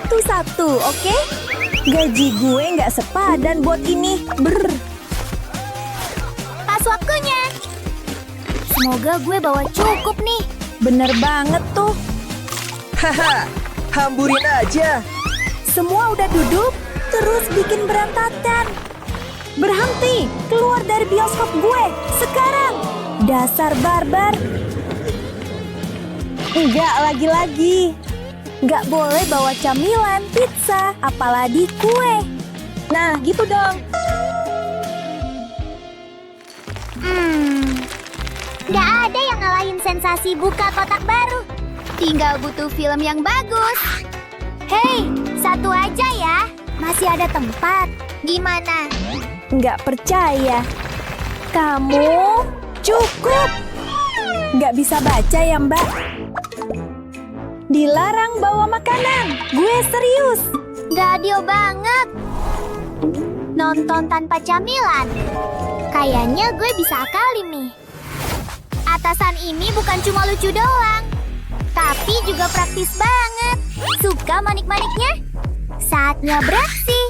satu-satu, oke? Gaji gue nggak sepadan buat ini. Brr. Pas waktunya. Semoga gue bawa cukup nih. Bener banget tuh. Haha, hamburin aja. Semua udah duduk, terus bikin berantakan. Berhenti, keluar dari bioskop gue, sekarang. Dasar barbar. Enggak, lagi-lagi. Nggak boleh bawa camilan, pizza, apalagi kue. Nah, gitu dong. Nggak ada yang ngalahin sensasi buka kotak baru. Tinggal butuh film yang bagus. Hei, satu aja ya. Masih ada tempat. Gimana? Nggak percaya. Kamu cukup. Nggak bisa baca ya, Mbak? Dilarang bawa makanan. Gue serius. Nggak adil banget. Nonton tanpa camilan. Kayaknya gue bisa akalin nih. Atasan ini bukan cuma lucu doang, tapi juga praktis banget. Suka manik-maniknya? Saatnya beraksi.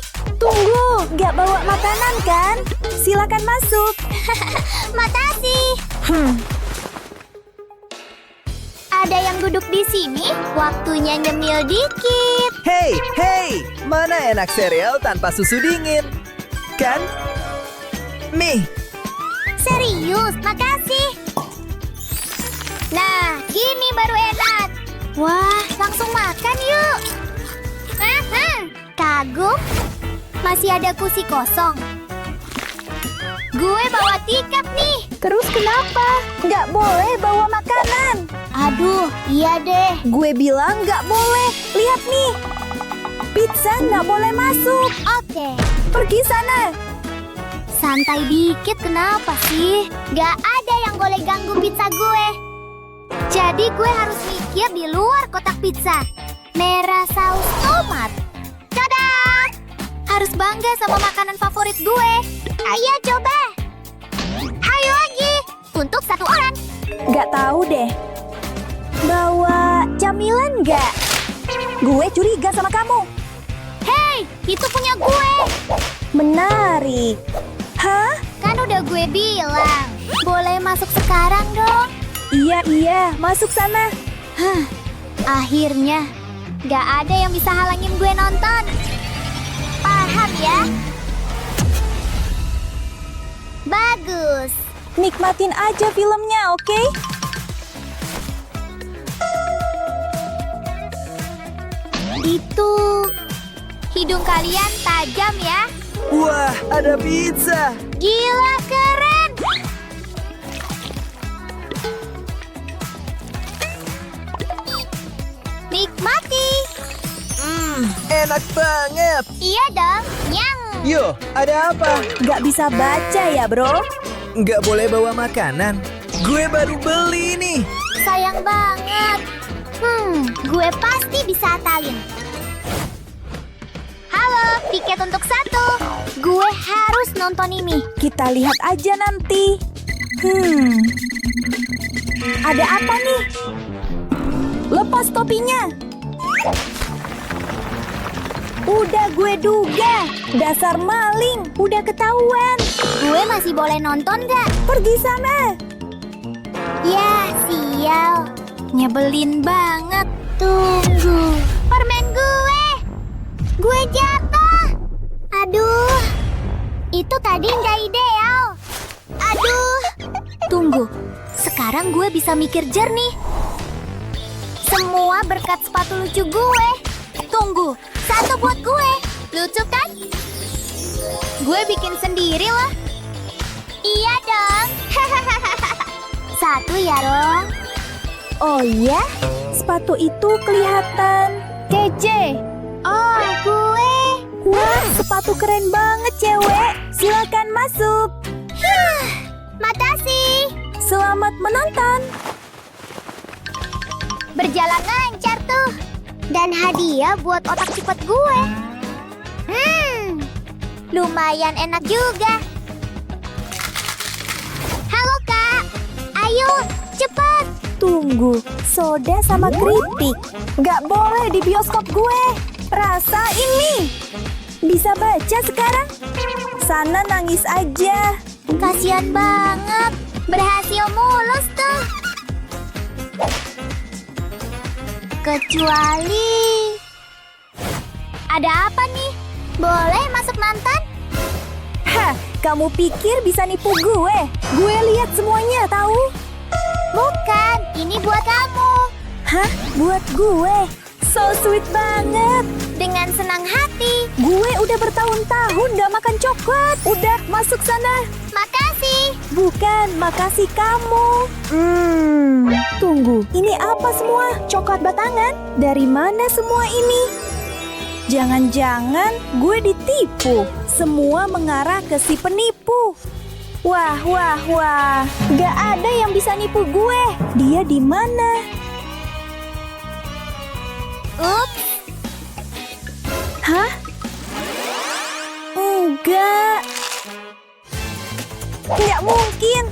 Tunggu, nggak bawa makanan kan? Silakan masuk. Makasih. Ada yang duduk di sini? Waktunya nyemil dikit. Hei, mana enak sereal tanpa susu dingin? Kan? Mie, Serius, makasih. Nah, gini baru enak. Wah, langsung makan yuk. Kagum? Masih ada kursi kosong. Gue bawa tiket nih. Terus kenapa? Nggak boleh bawa makanan. Aduh, iya deh. Gue bilang nggak boleh. Lihat nih. Pizza nggak boleh masuk. Oke. Pergi sana. Santai dikit, kenapa sih? Gak ada yang boleh ganggu pizza gue. Jadi gue harus mikir di luar kotak pizza. Merah saus tomat. Dadah! Harus bangga sama makanan favorit gue. Ayo coba. Hayo lagi. Untuk satu orang. Nggak tahu deh. Bawa camilan nggak? Gue curiga sama kamu. Hei, itu punya gue. Menarik. Hah? Kan udah gue bilang. Boleh masuk sekarang dong. Iya, masuk sana. Akhirnya, gak ada yang bisa halangin gue nonton. Paham ya? Bagus. Nikmatin aja filmnya, oke? Itu... Hidung kalian tajam ya? wah, ada pizza. Gila, keren! Nikmati. Enak banget. Iya dong, nyang. Yo, ada apa? Nggak bisa baca ya, bro? Nggak boleh bawa makanan. Gue baru beli nih. Sayang banget. Gue pasti bisa akalin. Halo, tiket untuk satu. Gue harus nonton ini. Kita lihat aja nanti. Ada apa nih? Lepas topinya. Udah gue duga. Dasar maling. Udah ketahuan. Gue masih boleh nonton gak? Pergi sana. Ya, sial. Nyebelin banget. Tunggu. Permen gue. Gue jatuh. Aduh. Itu tadi nggak ideal. Aduh. Tunggu. Sekarang gue bisa mikir jernih. Semua berkat sepatu lucu gue. Tunggu. Satu buat gue. Lucu kan? Gue bikin sendiri loh. Iya dong. Satu ya, Ron. Oh ya? Sepatu itu kelihatan kece. Oh, gue. Wah, sepatu keren banget, cewek. Silakan masuk. Makasih. Selamat menonton. Berjalan lancar tuh. Dan hadiah buat otak cepat gue. Lumayan enak juga. Halo, Kak. Ayo, cepat. Tunggu, soda sama keripik. Nggak boleh di bioskop gue. Rasa ini. Bisa baca sekarang? Sana nangis aja. Kasian banget. Berhasil mulus tuh. Kecuali... Ada apa nih? Boleh masuk mantan? Hah, kamu pikir bisa nipu gue? Gue lihat semuanya, tahu? Bukan, ini buat kamu. Hah, buat gue? So sweet banget. Dengan senang hati. Gue udah bertahun-tahun gak makan coklat. Udah, masuk sana. Makasih. Bukan, makasih kamu. Tunggu, ini apa semua? Coklat batangan? Dari mana semua ini? Jangan-jangan gue ditipu. Semua mengarah ke si penipu. Wah, wah, wah. Gak ada yang bisa nipu gue. Dia di mana? Ups. Hah? Enggak. Nggak mungkin.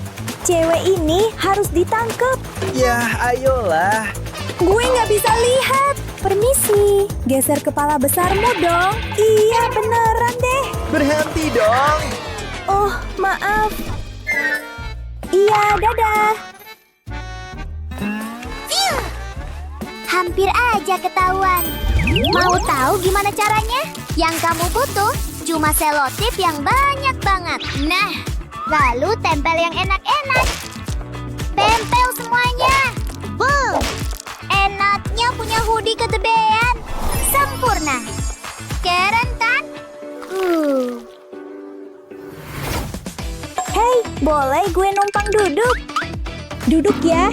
Cewek ini harus ditangkap. Ya, ayolah. Gue nggak bisa lihat. Permisi. Geser kepala besarmu dong. Iya, beneran deh. Berhenti dong. Oh, maaf. Iya, dadah. Hampir aja ketahuan. Mau tahu gimana caranya? Yang kamu butuh cuma selotip yang banyak banget. Nah, lalu tempel yang enak-enak. Tempel semuanya. Boom! Enaknya punya hoodie kegedean. Sempurna. Keren kan? Hei, boleh gue numpang duduk? Duduk ya.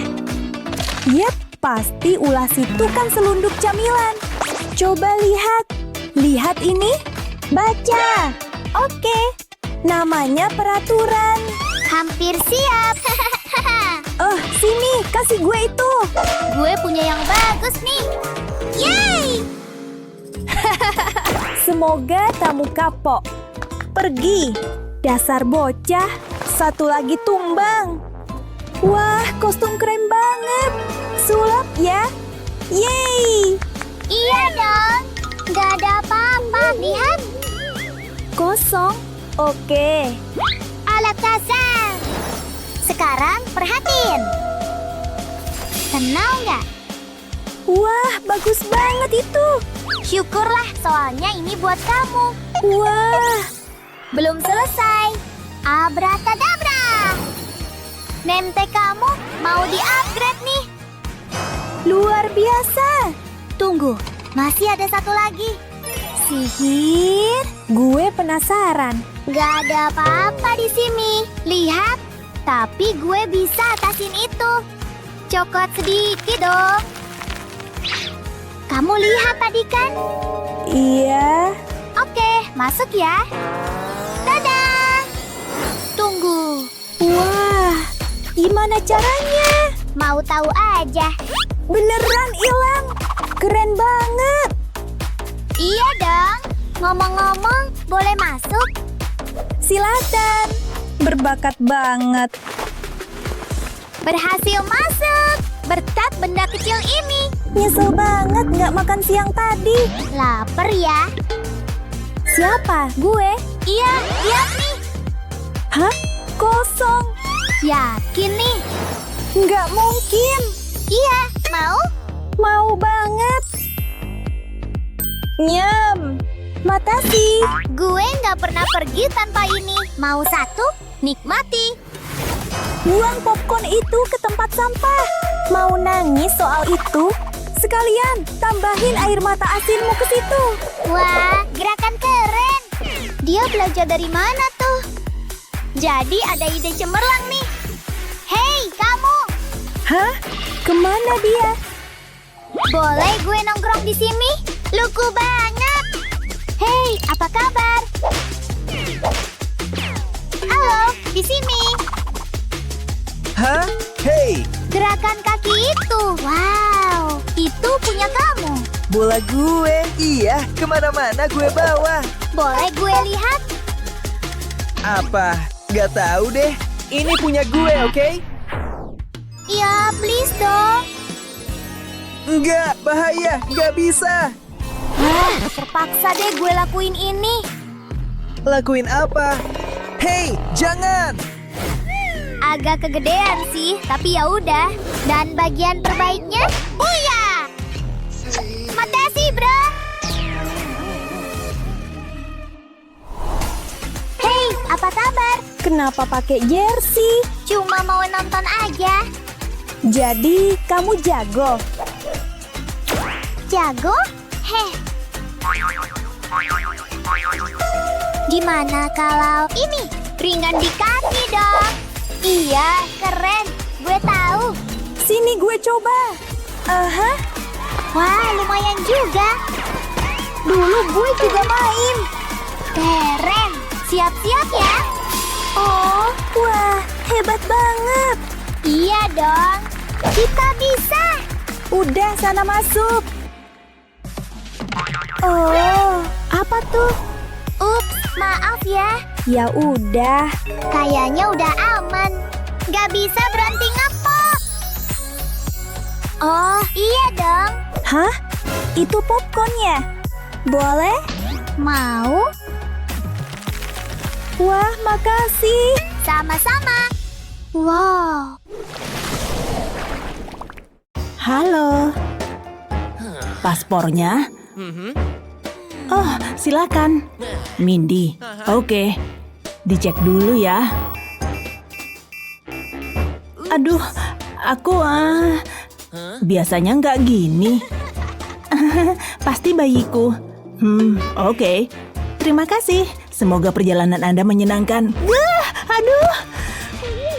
Yap, pasti ulas itu kan selunduk camilan. Coba lihat. Lihat ini. Baca. Oke. Namanya peraturan. Hampir siap. Sini, kasih gue itu. Gue punya yang bagus nih. Yeay! Semoga kamu kapok. Pergi. Dasar bocah. Satu lagi tumbang. Wah, kostum keren banget. Sulap ya. Yeay. Iya dong. Gak ada apa-apa, lihat. Kosong. Oke. Alat kasar. Sekarang perhatiin. Tenang nggak? Wah, bagus banget itu. Syukurlah, soalnya ini buat kamu. Wah. Belum selesai. Abrakadabra. Name tag kamu mau di-upgrade nih. Luar biasa. Tunggu, masih ada satu lagi. Sihir? Gue penasaran. Gak ada apa-apa di sini. Lihat, tapi gue bisa atasin itu. Coklat sedikit dong. Kamu lihat tadi kan? Iya. Oke, masuk ya. Dadah. Tunggu. Wah, gimana caranya? Mau tahu aja. Beneran hilang. Keren banget. Iya dong. Ngomong-ngomong, boleh masuk? Silakan. Berbakat banget. Berhasil masuk. Berkat benda kecil ini. Nyesel banget nggak makan siang tadi. Laper ya? Siapa? Gue? Iya, lihat nih. Hah? Kosong. Yakin nih? Nggak mungkin. Iya, mau? Mau banget. Nyam. Makasih. Gue nggak pernah pergi tanpa ini. Mau satu? Nikmati. Buang popcorn itu ke tempat sampah. Mau nangis soal itu? Sekalian tambahin air mata asinmu ke situ. Wah, gerakan keren. Dia belajar dari mana tuh? Jadi ada ide cemerlang nih. Hei, kamu. Hah? Kemana dia? Boleh gue nongkrong di sini? Lucu banget. Hei, apa kabar? Halo, di sini. Hah? Hei, Gerakan kaki itu. Wow, itu punya kamu. bola gue. Iya, kemana-mana gue bawa. Boleh gue lihat? Apa? Gak tahu deh. Ini punya gue, oke? Ya, please dong. Enggak, bahaya. Gak bisa. Terpaksa deh gue lakuin ini. Lakuin apa? Hei, jangan! Agak kegedean sih, tapi ya udah. Dan bagian terbaiknya, buya! Makasih, bro. Hei, apa kabar? Kenapa pakai jersey? Cuma mau nonton aja. Jadi kamu jago? Jago? Heh. Gimana kalau ini? Ringan di kaki dong. Iya, keren. Gue tahu. Sini gue coba. Aha, Wah, lumayan juga. Dulu gue juga main. Keren. Siap-siap ya. oh, wah, hebat banget. Iya dong. Kita bisa. Udah sana masuk. Oh, apa tuh? Ups, maaf ya. Ya udah. Kayaknya udah aman. Gak bisa berhenti ngepop. Oh, iya dong. Hah? Itu popcornnya? Boleh? Mau? Wah, makasih. Sama-sama. Wow. Halo. Paspornya? Oh, silakan. Mindy. Oke. Dicek dulu ya. Aduh, aku biasanya nggak gini. Pasti bayiku. Oke. Terima kasih. Semoga perjalanan Anda menyenangkan.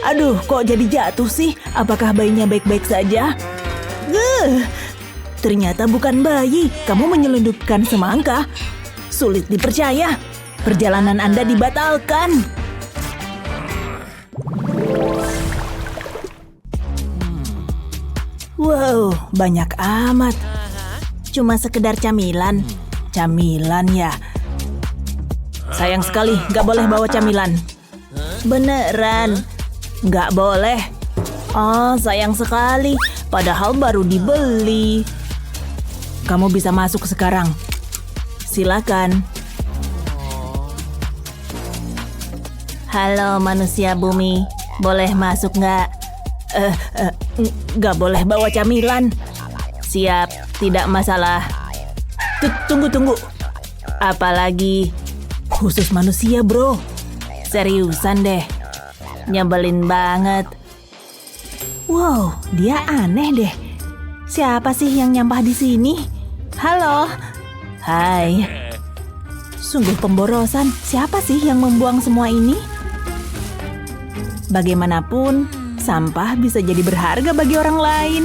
Aduh, kok jadi jatuh sih? Apakah bayinya baik-baik saja? Ternyata bukan bayi. Kamu menyelundupkan semangka. Sulit dipercaya. Perjalanan Anda dibatalkan. Wow, banyak amat. Cuma sekedar camilan. Camilan ya. Sayang sekali, nggak boleh bawa camilan. Beneran, nggak boleh. Oh, sayang sekali. Padahal baru dibeli. Kamu bisa masuk sekarang. Silakan. Halo manusia bumi, boleh masuk nggak? Nggak boleh bawa camilan. Siap, tidak masalah. Tunggu. Apalagi khusus manusia, bro. Seriusan deh. Nyebelin banget. Wow, dia aneh deh. Siapa sih yang nyampah di sini? Halo. Hai. Sungguh pemborosan. Siapa sih yang membuang semua ini? Bagaimanapun, sampah bisa jadi berharga bagi orang lain.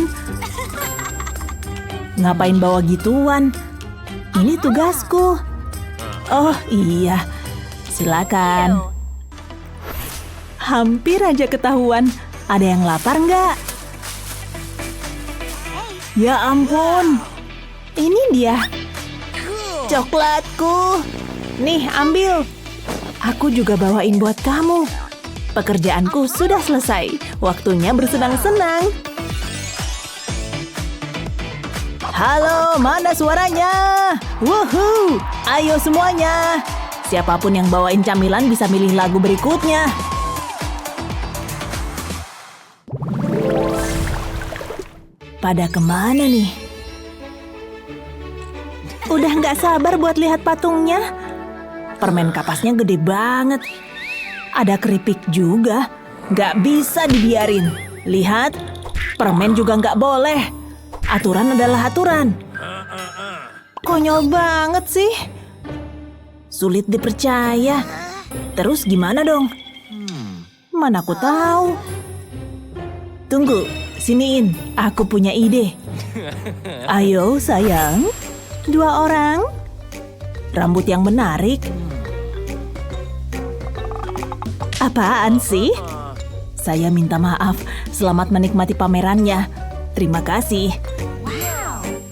Ngapain bawa gituan? Ini tugasku. Oh iya, silakan. Hampir aja ketahuan. Ada yang lapar nggak? Ya ampun, ini dia. Coklatku. Nih, ambil. Aku juga bawain buat kamu. Pekerjaanku sudah selesai. Waktunya bersenang-senang. Halo, mana suaranya? Wuhuu, ayo semuanya. Siapapun yang bawain camilan bisa milih lagu berikutnya. Pada kemana nih? Udah nggak sabar buat lihat patungnya. Permen kapasnya gede banget. Ada keripik juga. Nggak bisa dibiarin. Lihat, permen juga nggak boleh. Aturan adalah aturan. Konyol banget sih. Sulit dipercaya. Terus gimana dong? Mana aku tahu. Tunggu, siniin. Aku punya ide. Ayo sayang. 2 orang. Rambut yang menarik. Apaan sih? Saya minta maaf. Selamat menikmati pamerannya. Terima kasih.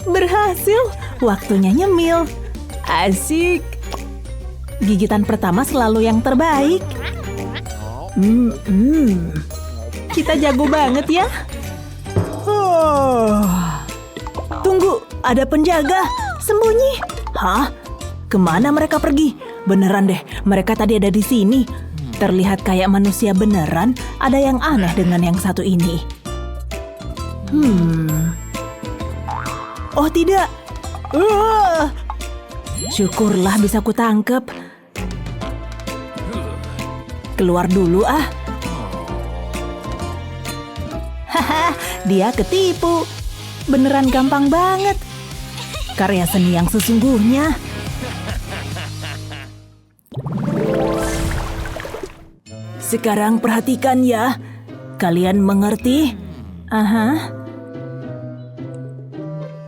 Berhasil. Waktunya nyemil. Asik. Gigitan pertama selalu yang terbaik. Kita jago banget ya. Tunggu, ada penjaga. Sembunyi. Hah? Kemana mereka pergi? Beneran deh, mereka tadi ada di sini. Terlihat kayak manusia beneran, ada yang aneh dengan yang satu ini. Oh tidak. Syukurlah bisa kutangkep. Keluar dulu ah. Haha, dia ketipu. Beneran gampang banget. Karya seni yang sesungguhnya. Sekarang perhatikan ya. Kalian mengerti? Aha.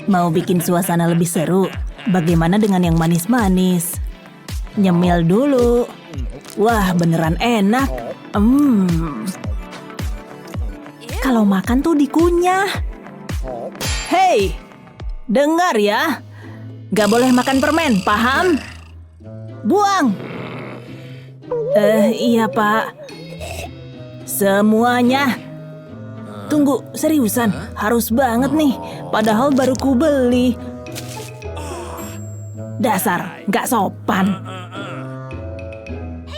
Mau bikin suasana lebih seru? Bagaimana dengan yang manis-manis? Nyemil dulu. Wah, beneran enak. Kalau makan tuh dikunyah. Hei, dengar ya. Gak boleh makan permen, paham? Buang. Iya pak. Semuanya. Tunggu, seriusan. Harus banget nih. Padahal baru ku beli. Dasar, gak sopan.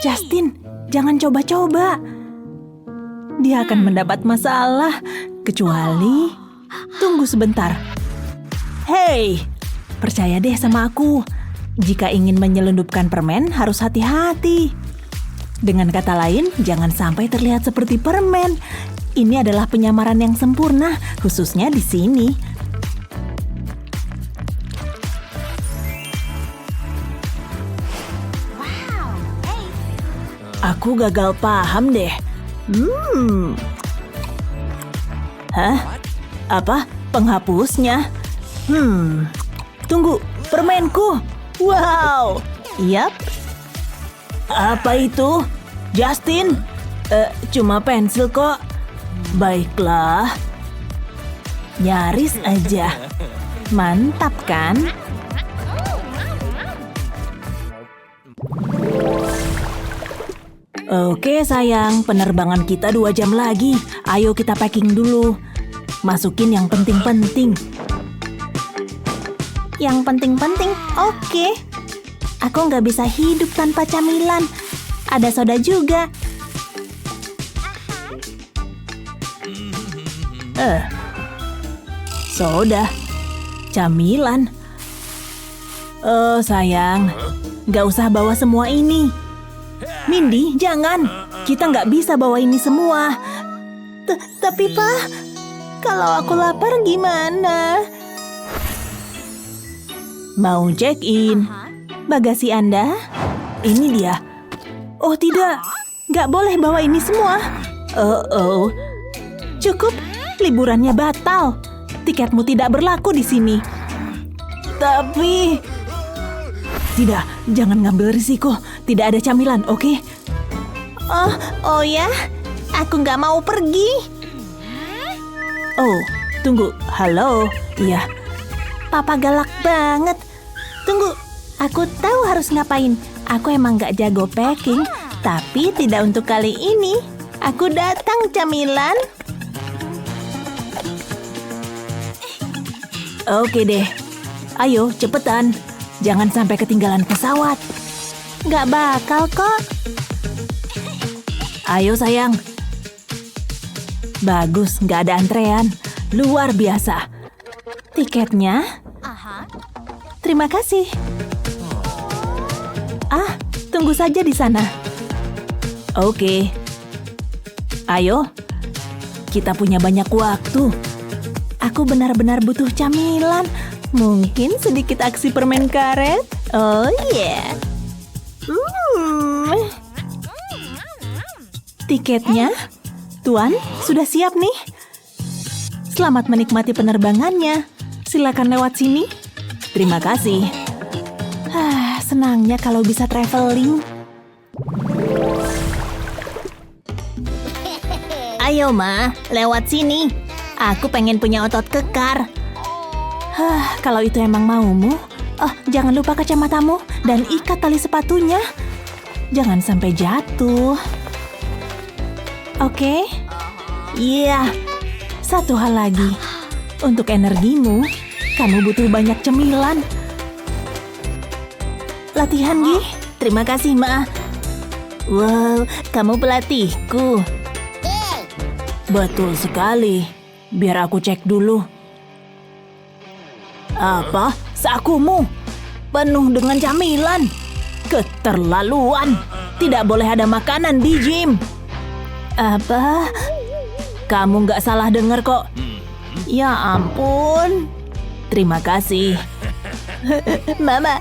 Justin, jangan coba-coba. Dia akan mendapat masalah. Kecuali... Tunggu sebentar. Hei, percaya deh sama aku. Jika ingin menyelundupkan permen, harus hati-hati. Dengan kata lain, jangan sampai terlihat seperti permen. Ini adalah penyamaran yang sempurna, khususnya di sini. Aku gagal paham deh. Hah? Apa? Penghapusnya? Tunggu, permenku. Wow. Yap. Apa itu? Justin? Cuma pensil kok. Baiklah. Nyaris aja. Mantap kan? Oke sayang, penerbangan kita 2 jam lagi. Ayo kita packing dulu. Masukin yang penting-penting. Yang penting-penting? Oke. Aku nggak bisa hidup tanpa camilan. Ada soda juga. Soda. Camilan. Oh sayang, nggak usah bawa semua ini. Mindy, jangan. Kita nggak bisa bawa ini semua. Tapi Pak, kalau aku lapar gimana? Mau check-in? Bagasi Anda? Ini dia. Oh tidak, nggak boleh bawa ini semua. Cukup, liburannya batal. Tiketmu tidak berlaku di sini. Tapi... Tidak, jangan ngambil risiko. Tidak ada camilan, oke? Oh ya? Aku nggak mau pergi. Oh, tunggu. Halo? Iya. Papa galak banget. Tunggu, aku tahu harus ngapain. Aku emang nggak jago packing, tapi tidak untuk kali ini. Aku datang, camilan. Oke deh. Ayo, cepetan. Jangan sampai ketinggalan pesawat. Nggak bakal kok. Ayo sayang. Bagus, nggak ada antrean. Luar biasa. Tiketnya? Terima kasih. Tunggu saja di sana. Oke. Ayo. Kita punya banyak waktu. Aku benar-benar butuh camilan. Mungkin sedikit aksi permen karet? Oh yeah. Tiketnya? Tuan, sudah siap nih. Selamat menikmati penerbangannya. Silakan lewat sini. Terima kasih. Senangnya kalau bisa traveling. Ayo Ma, lewat sini. Aku pengen punya otot kekar. Kalau itu emang maumu. Jangan lupa kacamatamu dan ikat tali sepatunya. Jangan sampai jatuh. Oke? Iya. Satu hal lagi. Untuk energimu, kamu butuh banyak cemilan. latihan, Gi. Terima kasih, Ma. Wow, kamu pelatihku. Betul sekali. Biar aku cek dulu. Apa? Sakumu penuh dengan camilan. Keterlaluan. Tidak boleh ada makanan di gym. Apa? Kamu nggak salah dengar kok. Ya ampun. Terima kasih. Mama,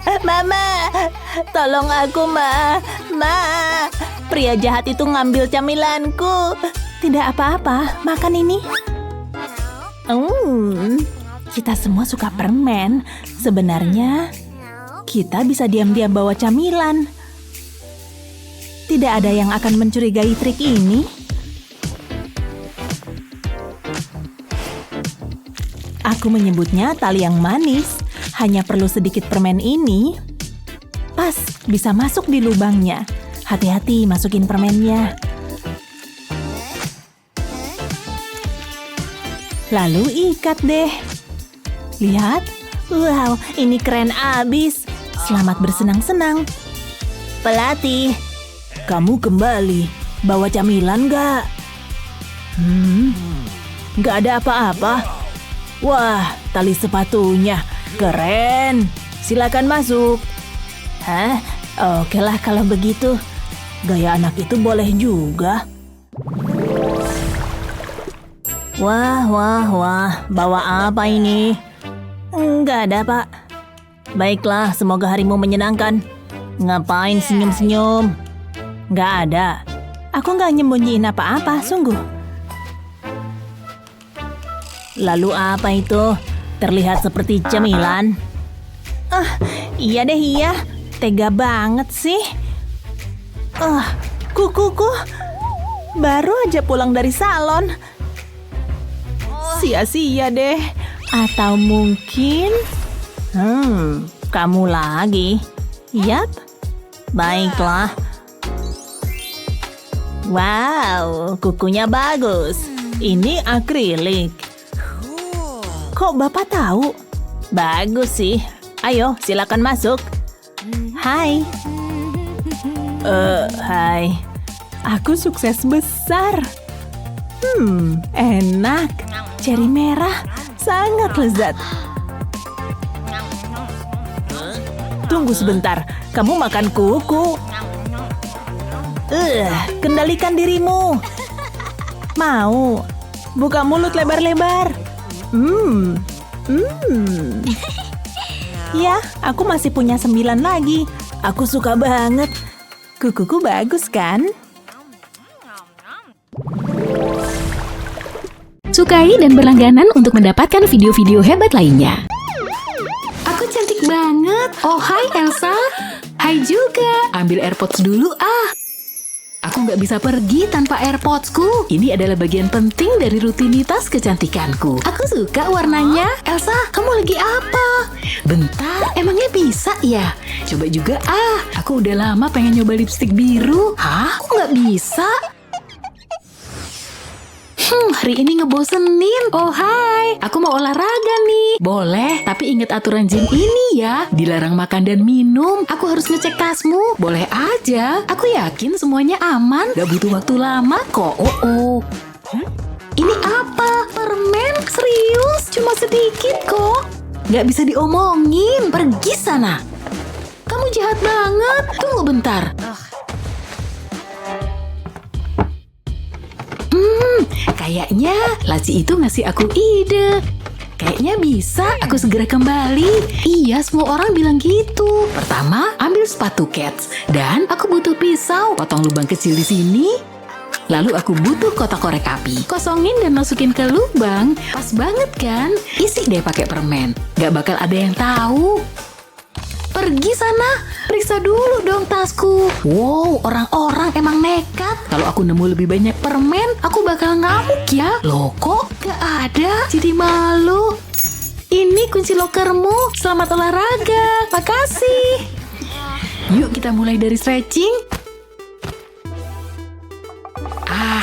tolong aku, Ma. Pria jahat itu ngambil camilanku. Tidak apa-apa, makan ini. Kita semua suka permen. Sebenarnya, kita bisa diam-diam bawa camilan. Tidak ada yang akan mencurigai trik ini. Aku menyebutnya tali yang manis. Hanya perlu sedikit permen ini. Pas, bisa masuk di lubangnya. Hati-hati masukin permennya. Lalu ikat deh. Lihat. Wow, ini keren abis. Selamat bersenang-senang. Pelatih, kamu kembali. Bawa camilan nggak? Nggak ada apa-apa. Wah, tali sepatunya. Keren. Silakan masuk. Hah? Oke lah kalau begitu. Gaya anak itu boleh juga. Wah. Bawa apa ini? Nggak ada, Pak. Baiklah, semoga harimu menyenangkan. Ngapain senyum-senyum? Nggak ada. Aku nggak nyembunyiin apa-apa, sungguh. Lalu apa itu? Terlihat seperti cemilan. Iya deh, iya. Tega banget sih. Kukuku. Baru aja pulang dari salon. Sia-sia deh. Atau mungkin... kamu lagi. Yap. Baiklah. Wow, kukunya bagus. Ini akrilik. Kok Bapak tahu? Bagus sih. Ayo, silakan masuk. Hai. Hai. Aku sukses besar. Enak. Ceri merah. Sangat lezat. Tunggu sebentar. Kamu makan kuku. Kendalikan dirimu. Mau. Buka mulut lebar-lebar. Ya, aku masih punya 9 lagi. Aku suka banget. Kukuku bagus kan? Sukai dan berlangganan untuk mendapatkan video-video hebat lainnya. Aku cantik banget. Oh, hai Elsa. Hai juga. Ambil AirPods dulu ah. Aku nggak bisa pergi tanpa AirPods-ku. Ini adalah bagian penting dari rutinitas kecantikanku. Aku suka warnanya. Elsa, kamu lagi apa? Bentar, emangnya bisa ya? Coba juga ah. Aku udah lama pengen nyoba lipstik biru. Hah? Aku nggak bisa. Hari ini ngebosenin. Oh hai, aku mau olahraga nih. Boleh, tapi ingat aturan gym ini ya. Dilarang makan dan minum. Aku harus ngecek tasmu. Boleh aja. Aku yakin semuanya aman. Gak butuh waktu lama kok. Ini apa? Permen? Serius? Cuma sedikit kok. Gak bisa diomongin. Pergi sana. Kamu jahat banget. Tunggu bentar. Kayaknya laci itu ngasih aku ide. Kayaknya bisa aku segera kembali. Iya, semua orang bilang gitu. Pertama, ambil sepatu Cats. Dan aku butuh pisau. Potong lubang kecil di sini. Lalu aku butuh kotak korek api. Kosongin dan masukin ke lubang. Pas banget kan? Isi deh pakai permen. Gak bakal ada yang tahu. Pergi sana, periksa dulu dong tasku. Wow, orang-orang emang nekat. Kalau aku nemu lebih banyak permen, aku bakal ngamuk ya. Loh kok gak ada? Jadi malu. Ini kunci lokermu. Selamat olahraga. Makasih. Yuk kita mulai dari stretching.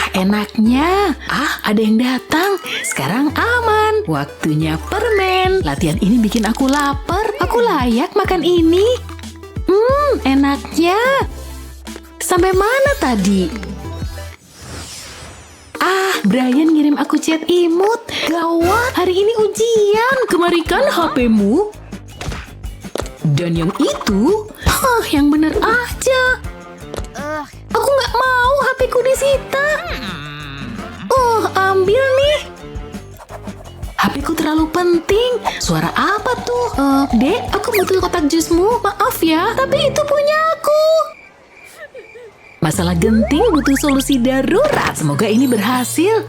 Enaknya. Ada yang datang. Sekarang aman. Waktunya permen. Latihan ini bikin aku lapar. Aku layak makan ini. Enaknya. Sampai mana tadi? Brian ngirim aku chat imut. Gawat, hari ini ujian. Kemarikan HP-mu. Dan yang itu, yang bener aja. Aku nggak mau HP-ku disita. Ambil nih. HP-ku terlalu penting. Suara apa tuh? Dek, aku butuh kotak jusmu. Maaf ya, tapi itu punya aku. Masalah genting butuh solusi darurat. Semoga ini berhasil.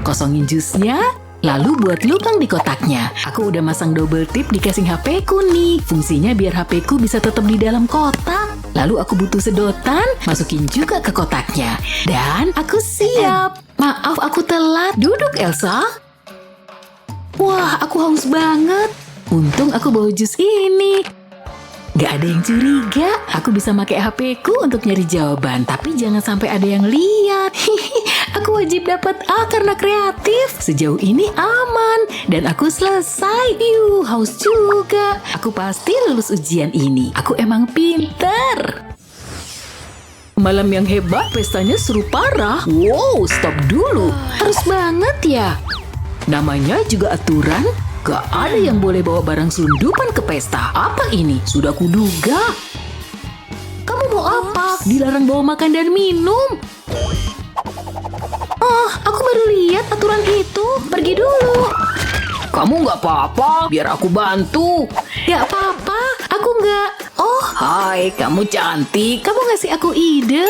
Kosongin jusnya, lalu buat lubang di kotaknya. Aku udah masang double tip di casing HP-ku nih. Fungsinya biar HP-ku bisa tetap di dalam kotak. Lalu aku butuh sedotan, masukin juga ke kotaknya. Dan aku siap. Maaf aku telat. Duduk Elsa. Wah, aku haus banget. Untung aku bawa jus ini. Gak ada yang curiga, aku bisa pakai HP-ku untuk nyari jawaban. Tapi jangan sampai ada yang lihat. Aku wajib dapat A karena kreatif. Sejauh ini aman. Dan aku selesai. Haus juga. Aku pasti lulus ujian ini. Aku emang pinter. Malam yang hebat, pestanya seru parah. Wow, stop dulu. Harus banget ya. Namanya juga aturan. Gak ada yang boleh bawa barang selundupan ke pesta. Apa ini? Sudah kuduga. Kamu mau apa? Dilarang bawa makan dan minum. Aku baru lihat aturan itu. Pergi dulu. Kamu gak apa-apa, biar aku bantu. Gak apa-apa, aku gak. Hai, kamu cantik. Kamu ngasih aku ide.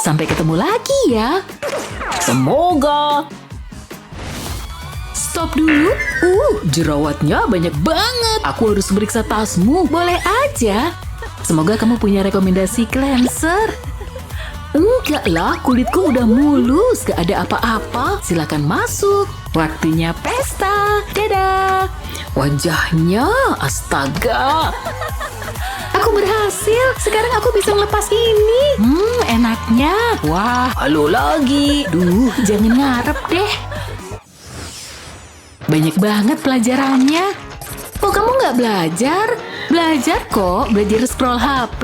Sampai ketemu lagi ya. Semoga. Stop dulu. Jerawatnya banyak banget. Aku harus periksa tasmu. Boleh aja. Semoga kamu punya rekomendasi cleanser. Enggak lah, kulitku udah mulus. Gak ada apa-apa. Silakan masuk. Waktunya pesta. Dadah. Wajahnya, astaga. Aku berhasil. Sekarang aku bisa ngelepas ini. Enaknya. Wah, halo lagi. Jangan ngarep deh. Banyak banget pelajarannya. Kamu nggak belajar? Belajar kok, belajar scroll HP.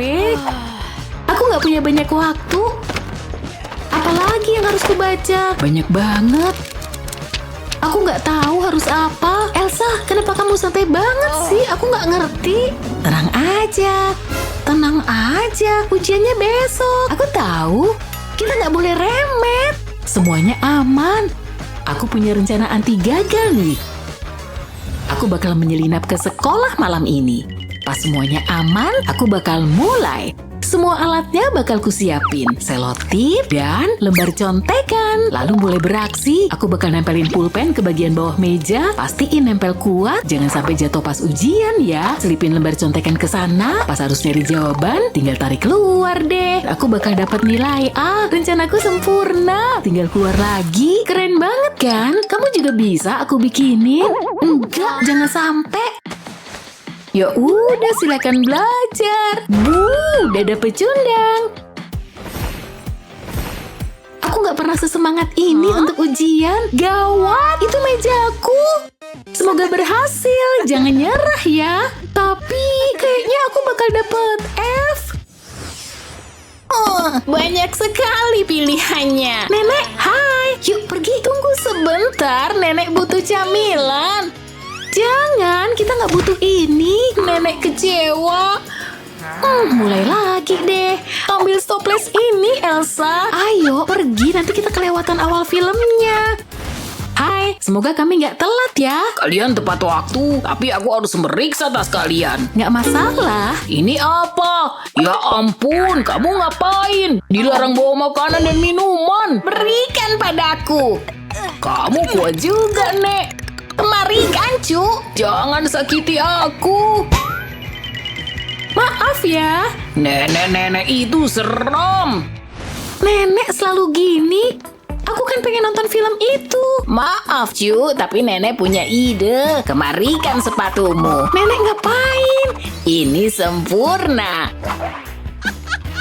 Aku nggak punya banyak waktu. Apalagi yang harus kubaca? Banyak banget. Aku nggak tahu harus apa. Elsa, kenapa kamu santai banget sih? Aku nggak ngerti. Tenang aja. Tenang aja, ujiannya besok. Aku tahu, kita nggak boleh remet. Semuanya aman. Aku punya rencana anti gagal nih. Aku bakal menyelinap ke sekolah malam ini. Pas semuanya aman, aku bakal mulai. Semua alatnya bakal kusiapin. Selotip dan lembar contekan. Lalu mulai beraksi. Aku bakal nempelin pulpen ke bagian bawah meja. Pastiin nempel kuat. Jangan sampai jatuh pas ujian ya. Selipin lembar contekan ke sana. Pas harus nyari jawaban, tinggal tarik keluar deh. Aku bakal dapat nilai A. Rencanaku sempurna. Tinggal keluar lagi. Keren banget kan? Kamu juga bisa aku bikinin. Enggak, jangan sampai. Ya udah, silakan belajar. Udah dapet cundang. Aku nggak pernah sesemangat ini untuk ujian. Gawat, itu mejaku. Semoga berhasil. Jangan nyerah ya. Tapi kayaknya aku bakal dapet F. Banyak sekali pilihannya. Nenek, hai. Yuk pergi. Tunggu sebentar, nenek butuh camilan. Jangan, kita nggak butuh ini. Nenek kecewa. Mulai lagi deh. Ambil stoples ini, Elsa. Ayo, pergi. Nanti kita kelewatan awal filmnya. Hai, semoga kami nggak telat ya. Kalian tepat waktu, tapi aku harus meriksa tas kalian. Nggak masalah. Ini apa? Ya ampun, kamu ngapain? Dilarang bawa makanan dan minuman. Berikan padaku. Kamu kuat juga, Nek. Mari Gancu. Jangan sakiti aku. Maaf ya. Nenek-nenek itu seram. Nenek selalu gini. Aku kan pengen nonton film itu. Maaf, Cu, tapi nenek punya ide. Kemarikan sepatumu. Nenek ngapain? Ini sempurna.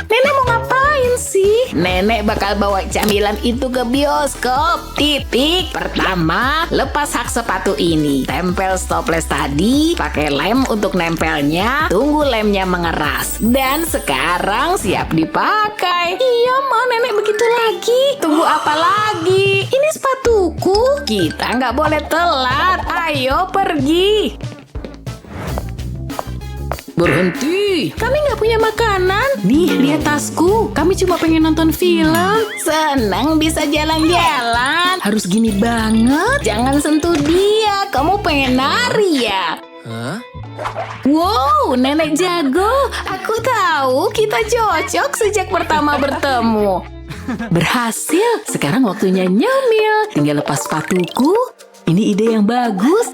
Nenek mau ngapain sih? Nenek bakal bawa camilan itu ke bioskop. Titik. Pertama, lepas hak sepatu ini. Tempel stoples tadi, pakai lem untuk nempelnya. Tunggu lemnya mengeras. Dan sekarang siap dipakai. Iya, Ma, nenek begitu lagi. Tunggu apa lagi? Ini sepatuku. Kita nggak boleh telat. Ayo pergi. Berhenti. Kami nggak punya makanan. Nih, lihat tasku. Kami cuma pengen nonton film. Senang bisa jalan-jalan. Harus gini banget. Jangan sentuh dia. Kamu pengen nari ya? Wow, nenek jago. Aku tahu kita cocok sejak pertama bertemu. Berhasil. Sekarang waktunya nyemil. Tinggal lepas sepatuku. Ini ide yang bagus.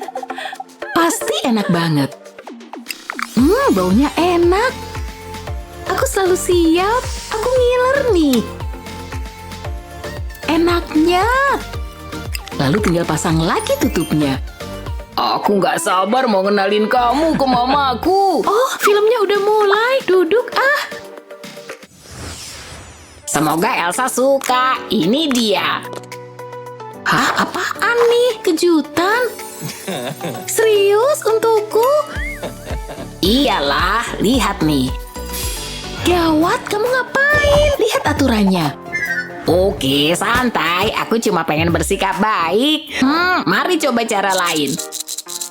Pasti enak banget. Baunya enak. Aku selalu siap. Aku ngiler nih. Enaknya. Lalu tinggal pasang lagi tutupnya. Aku nggak sabar mau kenalin kamu ke mamaku. Oh, filmnya udah mulai. Duduk ah. Semoga Elsa suka. Ini dia. Hah, apaan nih? Kejutan? Serius untukku? Iyalah, lihat nih. Gawat, kamu ngapain? Lihat aturannya. Oke, santai. Aku cuma pengen bersikap baik. Mari coba cara lain.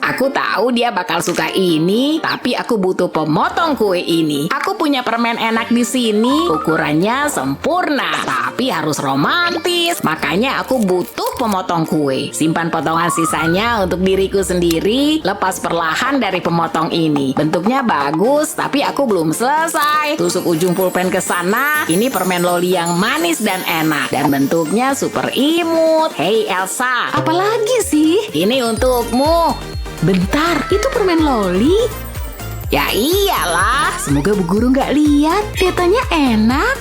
Aku tahu dia bakal suka ini, tapi aku butuh pemotong kue ini. Aku punya permen enak di sini, ukurannya sempurna, tapi harus romantis. Makanya aku butuh pemotong kue. Simpan potongan sisanya untuk diriku sendiri. Lepas perlahan dari pemotong ini. Bentuknya bagus, tapi aku belum selesai. Tusuk ujung pulpen ke sana. Ini permen loli yang manis dan enak, dan bentuknya super imut. Hei Elsa, Apalagi sih? ini untukmu. Bentar, itu permen loli? Ya iyalah. Semoga Bu Guru nggak lihat. Kelihatannya enak.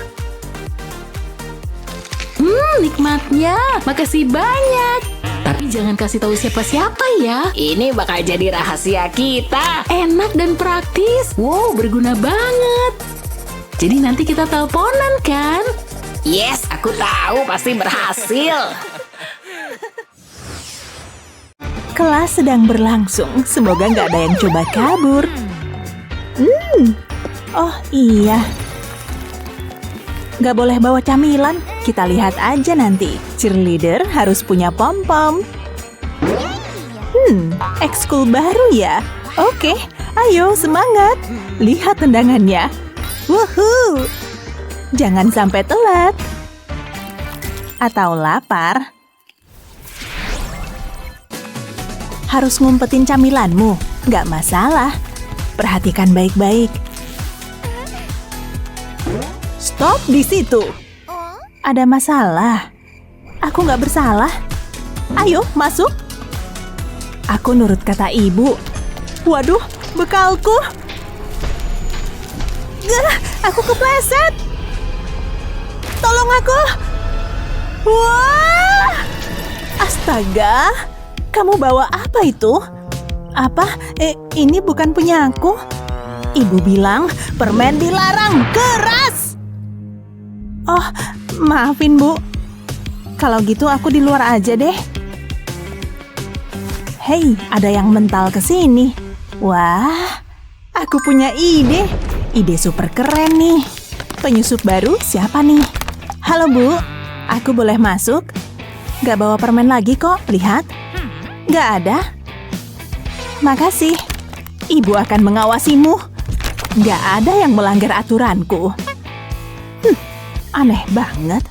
Nikmatnya. Makasih banyak. Tapi jangan kasih tahu siapa-siapa ya. Ini bakal jadi rahasia kita. Enak dan praktis. Wow, berguna banget. Jadi nanti kita teleponan kan? Yes, aku tahu pasti berhasil. Kelas sedang berlangsung. Semoga nggak ada yang coba kabur. Oh iya. Nggak boleh bawa camilan. Kita lihat aja nanti. Cheerleader harus punya pom-pom. Ekskul baru ya? Oke, ayo semangat. Lihat tendangannya. Wuhuu. Jangan sampai telat. Atau lapar. Harus ngumpetin camilanmu, nggak masalah. Perhatikan baik-baik. Stop di situ. Ada masalah. Aku nggak bersalah. Ayo, masuk. Aku nurut kata ibu. Waduh, bekalku. Aku kepleset. Tolong aku. Wah! Astaga. Kamu bawa apa itu? Apa? Ini bukan punya aku. Ibu bilang permen dilarang keras. Oh, maafin Bu. Kalau gitu aku di luar aja deh. Hei, ada yang mental ke sini. Wah, aku punya ide. Ide super keren nih. Penyusup baru siapa nih? Halo Bu, aku boleh masuk? Gak bawa permen lagi kok, lihat. Gak ada. Makasih. Ibu akan mengawasimu. Gak ada yang melanggar aturanku. Aneh banget.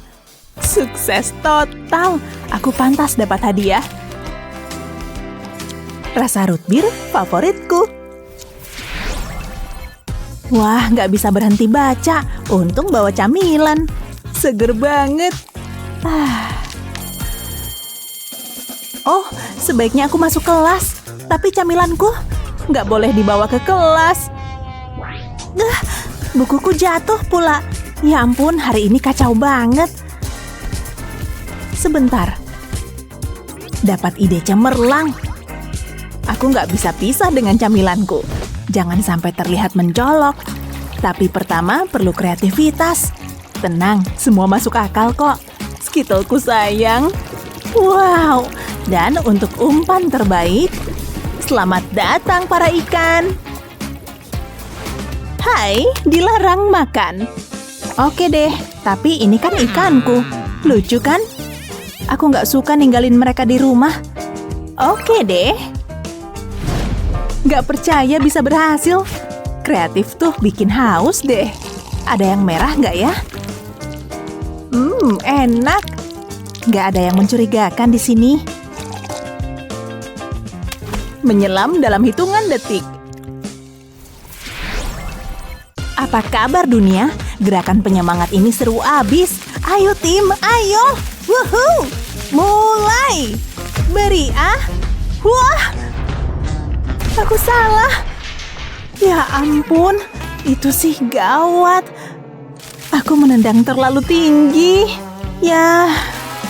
Sukses total. Aku pantas dapat hadiah. Rasa root beer favoritku. Wah, gak bisa berhenti baca. Untung bawa camilan. Seger banget. Oh, sebaiknya aku masuk kelas. Tapi camilanku nggak boleh dibawa ke kelas. Bukuku jatuh pula. Ya ampun, hari ini kacau banget. Sebentar. Dapat ide cemerlang. Aku nggak bisa pisah dengan camilanku. Jangan sampai terlihat mencolok. Tapi pertama perlu kreativitas. Tenang, semua masuk akal kok. Skittleku sayang. Wow, dan untuk umpan terbaik, selamat datang para ikan. Hai, dilarang makan. Oke deh, tapi ini kan ikanku. Lucu kan? Aku nggak suka ninggalin mereka di rumah. Oke deh. Nggak percaya bisa berhasil. Kreatif tuh bikin haus deh. Ada yang merah nggak ya? Enak. Nggak ada yang mencurigakan di sini. Menyelam dalam hitungan detik. Apa kabar dunia? Gerakan penyemangat ini seru abis. Ayo tim, ayo. Wuhuu. Mulai. Beri Wah. Aku salah. Ya ampun, itu sih gawat. Aku menendang terlalu tinggi. Ya,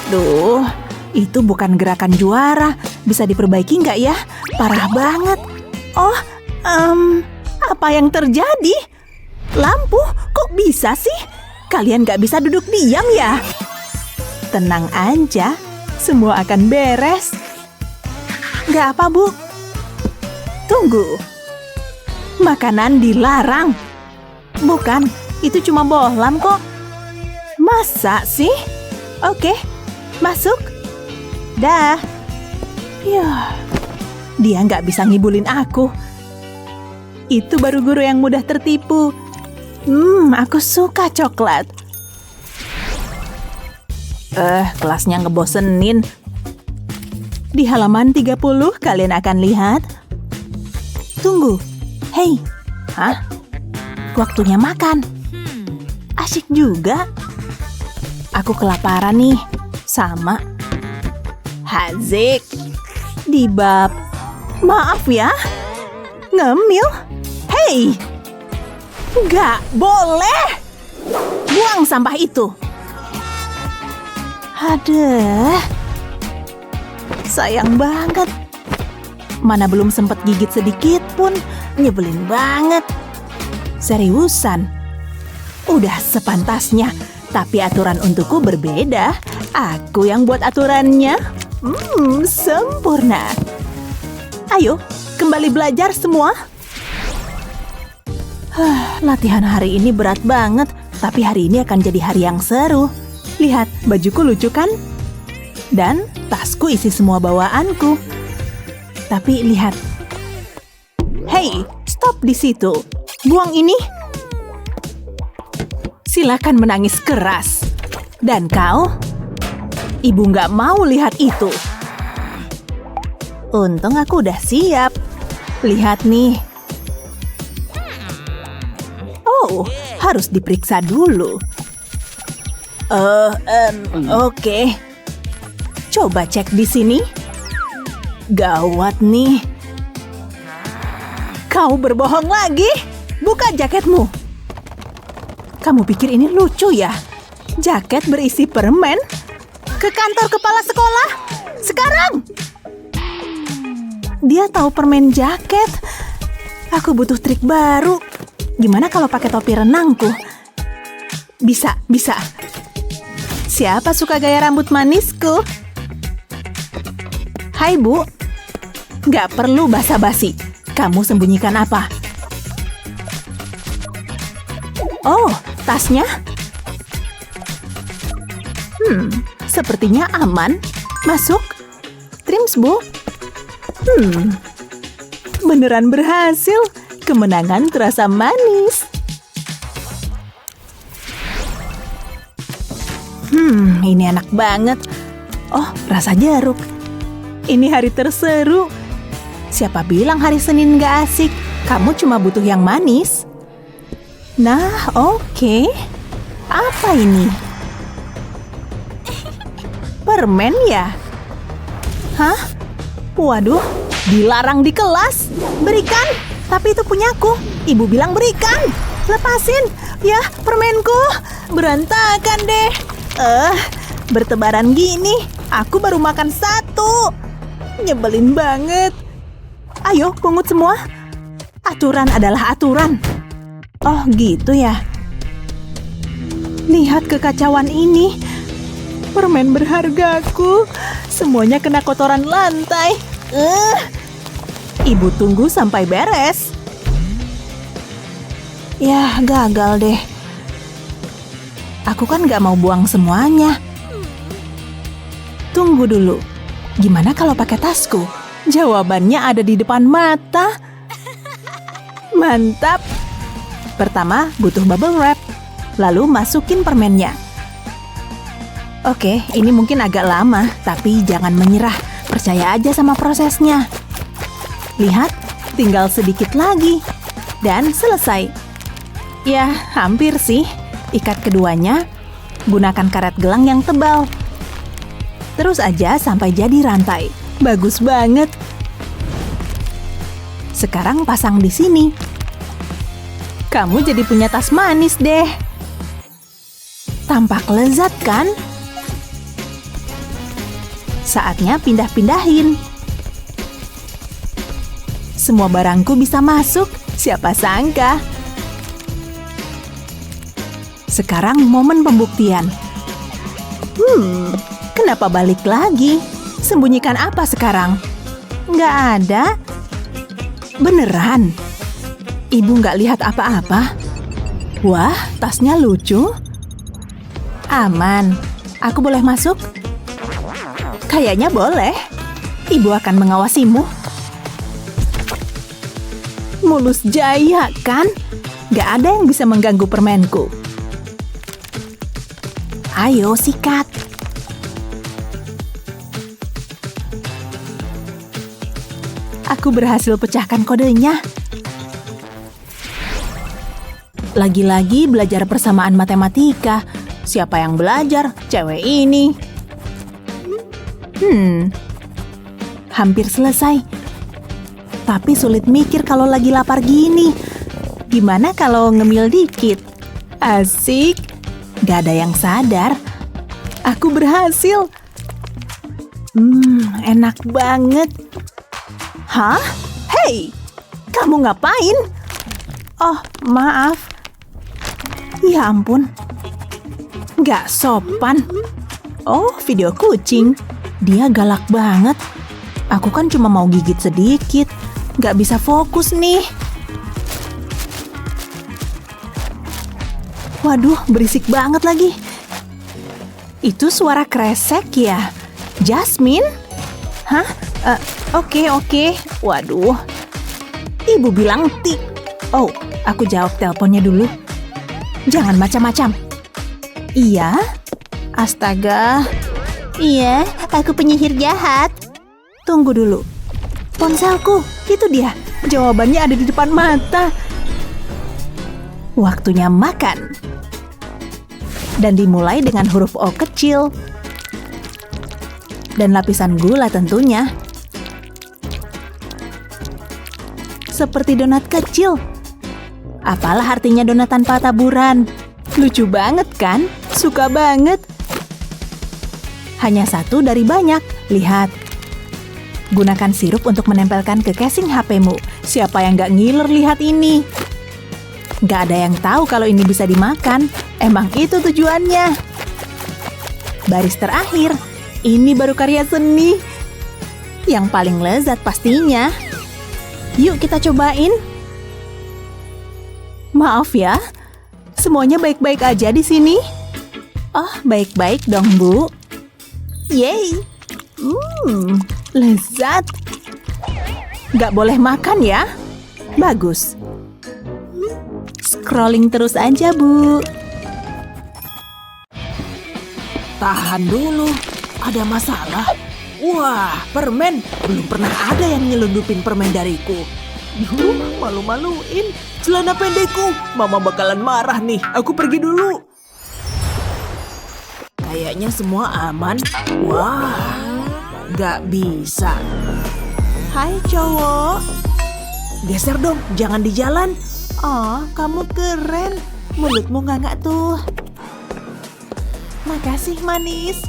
duh, itu bukan gerakan juara. Bisa diperbaiki nggak ya? Parah banget. Oh, apa yang terjadi? Lampu, kok bisa sih? Kalian nggak bisa duduk diam ya? Tenang aja, semua akan beres. Nggak apa, Bu. Tunggu. Makanan dilarang. Bukan, itu cuma bohlam kok. Masa sih? Oke, masuk. Dah. Yah, dia nggak bisa ngibulin aku. Itu baru guru yang mudah tertipu. Aku suka coklat. Kelasnya ngebosenin. Di halaman 30 kalian akan lihat. Tunggu. Hei. Hah? Waktunya makan. Asyik juga. Aku kelaparan nih. Sama. Hazik. Di bab. Maaf ya. Ngemil. Hei. Nggak boleh. Buang sampah itu. Aduh. Sayang banget. Mana belum sempat gigit sedikit pun. Nyebelin banget. Seriusan. Udah sepantasnya. Tapi aturan untukku berbeda. Aku yang buat aturannya. Sempurna. Ayo, kembali belajar semua. Latihan hari ini berat banget. Tapi hari ini akan jadi hari yang seru. Lihat, bajuku lucu kan? Dan tasku isi semua bawaanku. Tapi lihat. Hei, stop di situ. Buang ini. Silakan menangis keras. Dan kau? Ibu nggak mau lihat itu. Untung aku udah siap. Lihat nih. Oh, harus diperiksa dulu. Oke. Coba cek di sini. Gawat nih. Kau berbohong lagi? Buka jaketmu. Kamu pikir ini lucu ya? Jaket berisi permen? Ke kantor kepala sekolah? Sekarang! Dia tahu permen jaket. Aku butuh trik baru. Gimana kalau pakai topi renangku? Bisa. Siapa suka gaya rambut manisku? Hai, Bu. Gak perlu basa-basi. Kamu sembunyikan apa? Oh, tasnya? Sepertinya aman. Masuk. Trims, Bu. Beneran berhasil. Kemenangan terasa manis. Ini enak banget. Oh, rasa jeruk. Ini hari terseru. Siapa bilang hari Senin gak asik? Kamu cuma butuh yang manis. Nah, oke. Apa ini? Permen ya? Hah? Waduh, dilarang di kelas. Berikan, tapi itu punyaku. Ibu bilang berikan. Lepasin. Ya, permenku. Berantakan deh. Bertebaran gini. Aku baru makan satu. Nyebelin banget. Ayo, pungut semua. Aturan adalah aturan. Oh, gitu ya. Lihat kekacauan ini. Permen berhargaku. Semuanya kena kotoran lantai. Ibu tunggu sampai beres. Ya, gagal deh. Aku kan gak mau buang semuanya. Tunggu dulu. Gimana kalau pakai tasku? Jawabannya ada di depan mata. Mantap. Pertama, butuh bubble wrap. Lalu masukin permennya. Oke, ini mungkin agak lama, tapi jangan menyerah. Percaya aja sama prosesnya. Lihat, tinggal sedikit lagi. Dan selesai. Ya, hampir sih. Ikat keduanya. Gunakan karet gelang yang tebal. Terus aja sampai jadi rantai. Bagus banget. Sekarang pasang di sini. Kamu jadi punya tas manis deh. Tampak lezat kan? Saatnya pindah-pindahin. Semua barangku bisa masuk. Siapa sangka? Sekarang momen pembuktian. Kenapa balik lagi? Sembunyikan apa sekarang? Nggak ada. Beneran? Ibu nggak lihat apa-apa? Wah, tasnya lucu. Aman. Aku boleh masuk? Kayaknya boleh. Ibu akan mengawasimu. Mulus jaya, kan? Nggak ada yang bisa mengganggu permenku. Ayo, sikat. Aku berhasil pecahkan kodenya. Lagi-lagi belajar persamaan matematika. Siapa yang belajar? Cewek ini. Hampir selesai. Tapi sulit mikir kalau lagi lapar gini. Gimana kalau ngemil dikit? Asik. Gak ada yang sadar. Aku berhasil. Enak banget. Hah? Hei, kamu ngapain? Oh, maaf. Ya ampun. Gak sopan. Oh, video kucing. Dia galak banget. Aku kan cuma mau gigit sedikit. Gak bisa fokus nih. Waduh, berisik banget lagi. Itu suara kresek ya? Jasmine? Hah? Oke. Waduh. Ibu bilang tik. Oh, aku jawab teleponnya dulu. Jangan macam-macam. Iya? Astaga. Iya, aku penyihir jahat. Tunggu dulu. Ponselku, itu dia. Jawabannya ada di depan mata. Waktunya makan. Dan dimulai dengan huruf O kecil. Dan lapisan gula tentunya. Seperti donat kecil. Apalah artinya donat tanpa taburan? Lucu banget kan? Suka banget. Hanya satu dari banyak. Lihat. Gunakan sirup untuk menempelkan ke casing HP-mu. Siapa yang gak ngiler lihat ini? Gak ada yang tahu kalau ini bisa dimakan. Emang itu tujuannya. Baris terakhir. Ini baru karya seni. Yang paling lezat pastinya. Yuk kita cobain. Maaf ya. Semuanya baik-baik aja di sini. Oh, baik-baik dong, Bu. Yeay. Lezat. Gak boleh makan ya. Bagus. Scrolling terus aja, Bu. Tahan dulu. Ada masalah. Wah, permen. Belum pernah ada yang nyelundupin permen dariku. Malu-maluin. Celana pendekku. Mama bakalan marah nih. Aku pergi dulu. Kayaknya semua aman. Wah, gak bisa. Hai cowok. Geser dong, jangan di jalan. Oh, kamu keren. Mulutmu nganga tuh. Makasih manis.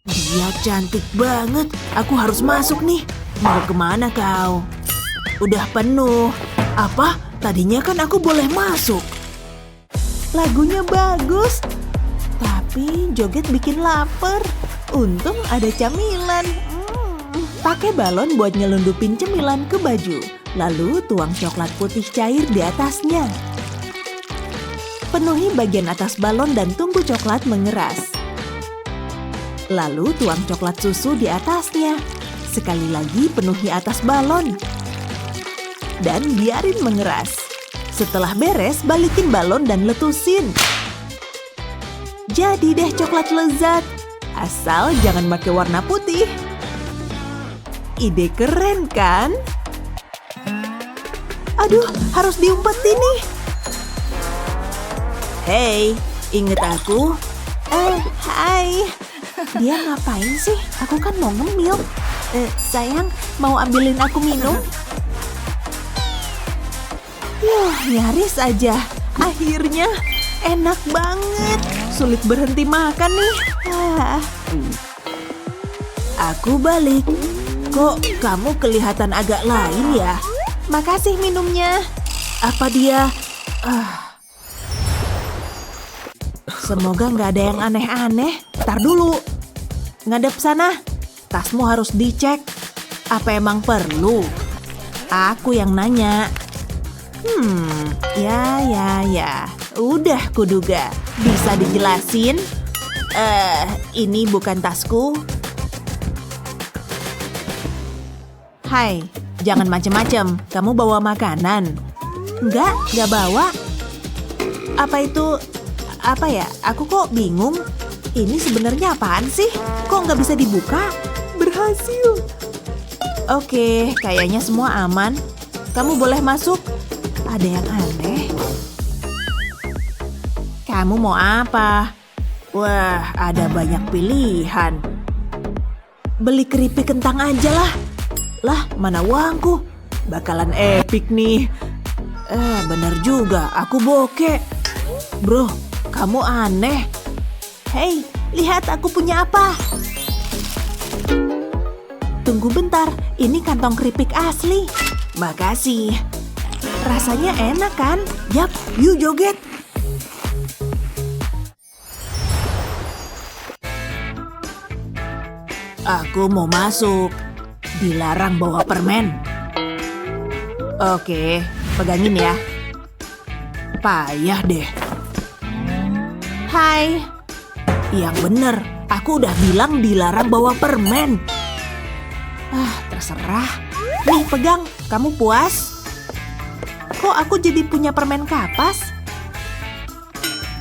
Dia cantik banget. Aku harus masuk nih. Mau kemana kau? Udah penuh. Apa? Tadinya kan aku boleh masuk. Lagunya bagus, tapi joget bikin lapar. Untung ada camilan. Pakai balon buat nyelundupin cemilan ke baju. Lalu tuang coklat putih cair di atasnya. Penuhi bagian atas balon dan tunggu coklat mengeras. Lalu tuang coklat susu di atasnya. Sekali lagi penuhi atas balon. Dan biarin mengeras. Setelah beres, balikin balon dan letusin. Jadi deh coklat lezat. Asal jangan pakai warna putih. Ide keren kan? Aduh, harus diumpetin nih. Hey, inget aku? Hai. Dia ngapain sih? Aku kan mau ngemil. Sayang, mau ambilin aku minum? Nyaris aja. Akhirnya, enak banget. Sulit berhenti makan nih. Aku balik. Kok kamu kelihatan agak lain ya? Makasih minumnya. Apa dia? Semoga nggak ada yang aneh-aneh. Tar dulu. Ngadep sana. Tasmu harus dicek. Apa emang perlu? Aku yang nanya. Ya. Udah kuduga. Bisa dijelasin? Ini bukan tasku. Hai, jangan macem-macem. Kamu bawa makanan? Enggak bawa. Apa ya? Aku kok bingung. Ini sebenarnya apaan sih? Kok nggak bisa dibuka? Berhasil. Oke, kayaknya semua aman. Kamu boleh masuk. Ada yang aneh. Kamu mau apa? Wah, ada banyak pilihan. Beli keripik kentang aja lah. Lah, mana uangku? Bakalan epic nih. Bener juga, aku bokeh. Bro, kamu aneh. Hei, lihat aku punya apa. Tunggu bentar, ini kantong keripik asli. Makasih. Rasanya enak kan? Yap, yuk joget. Aku mau masuk. Dilarang bawa permen. Oke, pegangin ya. Payah deh. Hai. Yang bener, aku udah bilang dilarang bawa permen. Terserah. Nih pegang, kamu puas? Kok aku jadi punya permen kapas?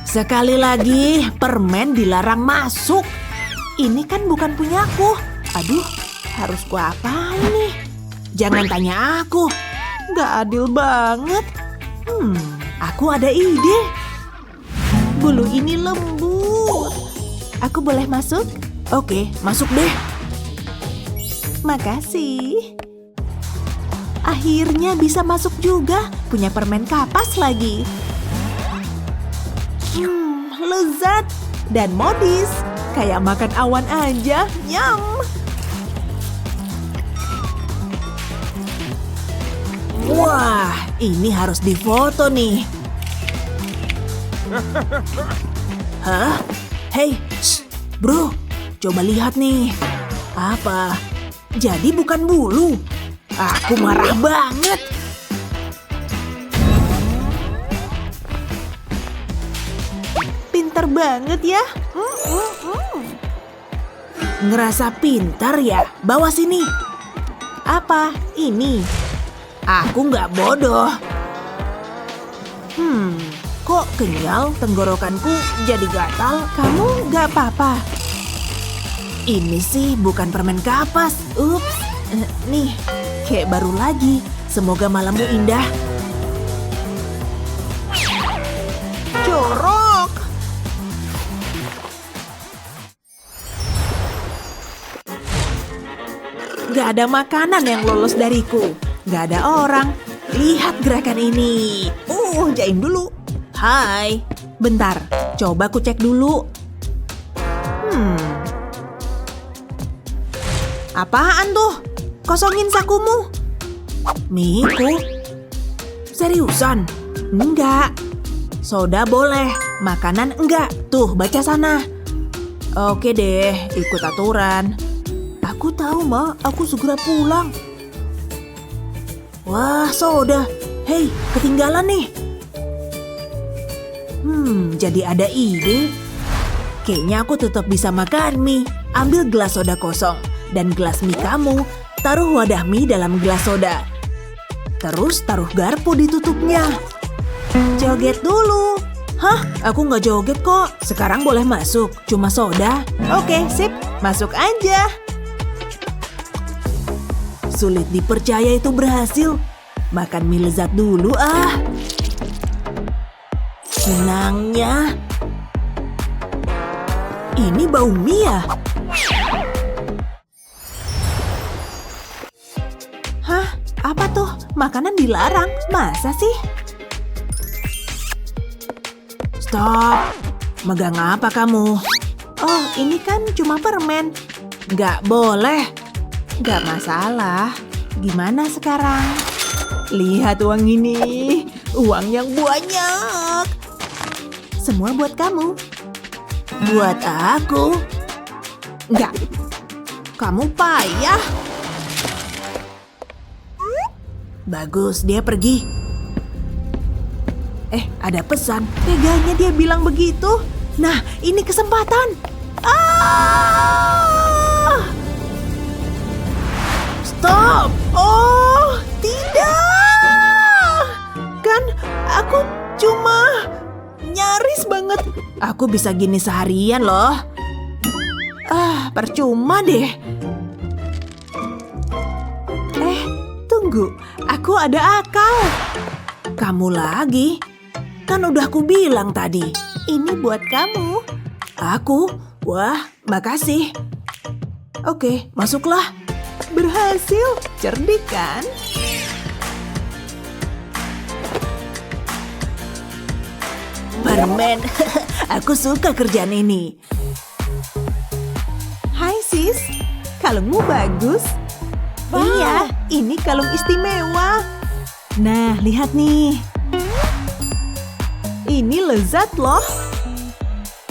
Sekali lagi, permen dilarang masuk. Ini kan bukan punyaku. Aduh, harus gua apain nih? Jangan tanya aku. Gak adil banget. Aku ada ide. Bulu ini lembut. Aku boleh masuk? Oke, masuk deh. Makasih. Akhirnya bisa masuk juga. Punya permen kapas lagi. Lezat dan modis. Kayak makan awan aja. Nyam. Wah, ini harus difoto nih. Hah? Hei, bro, coba lihat nih. Apa? Jadi bukan bulu. Aku marah banget. Pintar banget ya. Ngerasa pintar ya? Bawa sini. Apa? Ini. Aku nggak bodoh. Kok kenyal tenggorokanku jadi gatal? Kamu nggak apa-apa? Ini sih bukan permen kapas. Ups. Nih, kayak baru lagi. Semoga malammu indah. Jorok. Gak ada makanan yang lolos dariku. Gak ada orang. Lihat gerakan ini. Jaim dulu. Hai. Bentar, coba ku cek dulu. Apaan tuh? Kosongin sakumu. Miku. Seriusan? Enggak. Soda boleh, makanan enggak. Tuh, baca sana. Oke deh, ikut aturan. Aku tahu, Ma. Aku segera pulang. Wah, soda. Hei, ketinggalan nih. Jadi ada ide. Kayaknya aku tetap bisa makan mie. Ambil gelas soda kosong dan gelas mie kamu. Taruh wadah mie dalam gelas soda. Terus taruh garpu di tutupnya. Joget dulu. Hah? Aku nggak joget kok. Sekarang boleh masuk. Cuma soda. Oke, sip. Masuk aja. Sulit dipercaya itu berhasil. Makan mie lezat dulu ah. Senangnya. Ini bau mie ya? Hah? Apa tuh? Makanan dilarang? Masa sih? Stop! Megang apa kamu? Oh, ini kan cuma permen. Nggak boleh. Nggak masalah. Gimana sekarang? Lihat uang ini. Uang yang banyak. Semua buat kamu. Buat aku. Nggak. Kamu payah. Bagus, dia pergi. Ada pesan. Teganya dia bilang begitu. Nah, ini kesempatan. Stop! Oh, tidak! Kan aku cuma nyaris banget. Aku bisa gini seharian loh. Percuma deh. Tunggu. Aku ada akal. Kamu lagi? Kan udah aku bilang tadi. Ini buat kamu. Aku? Wah, makasih. Oke, masuklah. Berhasil. Cerdik kan? Permen. Aku suka kerjaan ini. Hai sis. Kalungmu bagus. Iya, ini kalung istimewa. Nah, lihat nih. Ini lezat loh.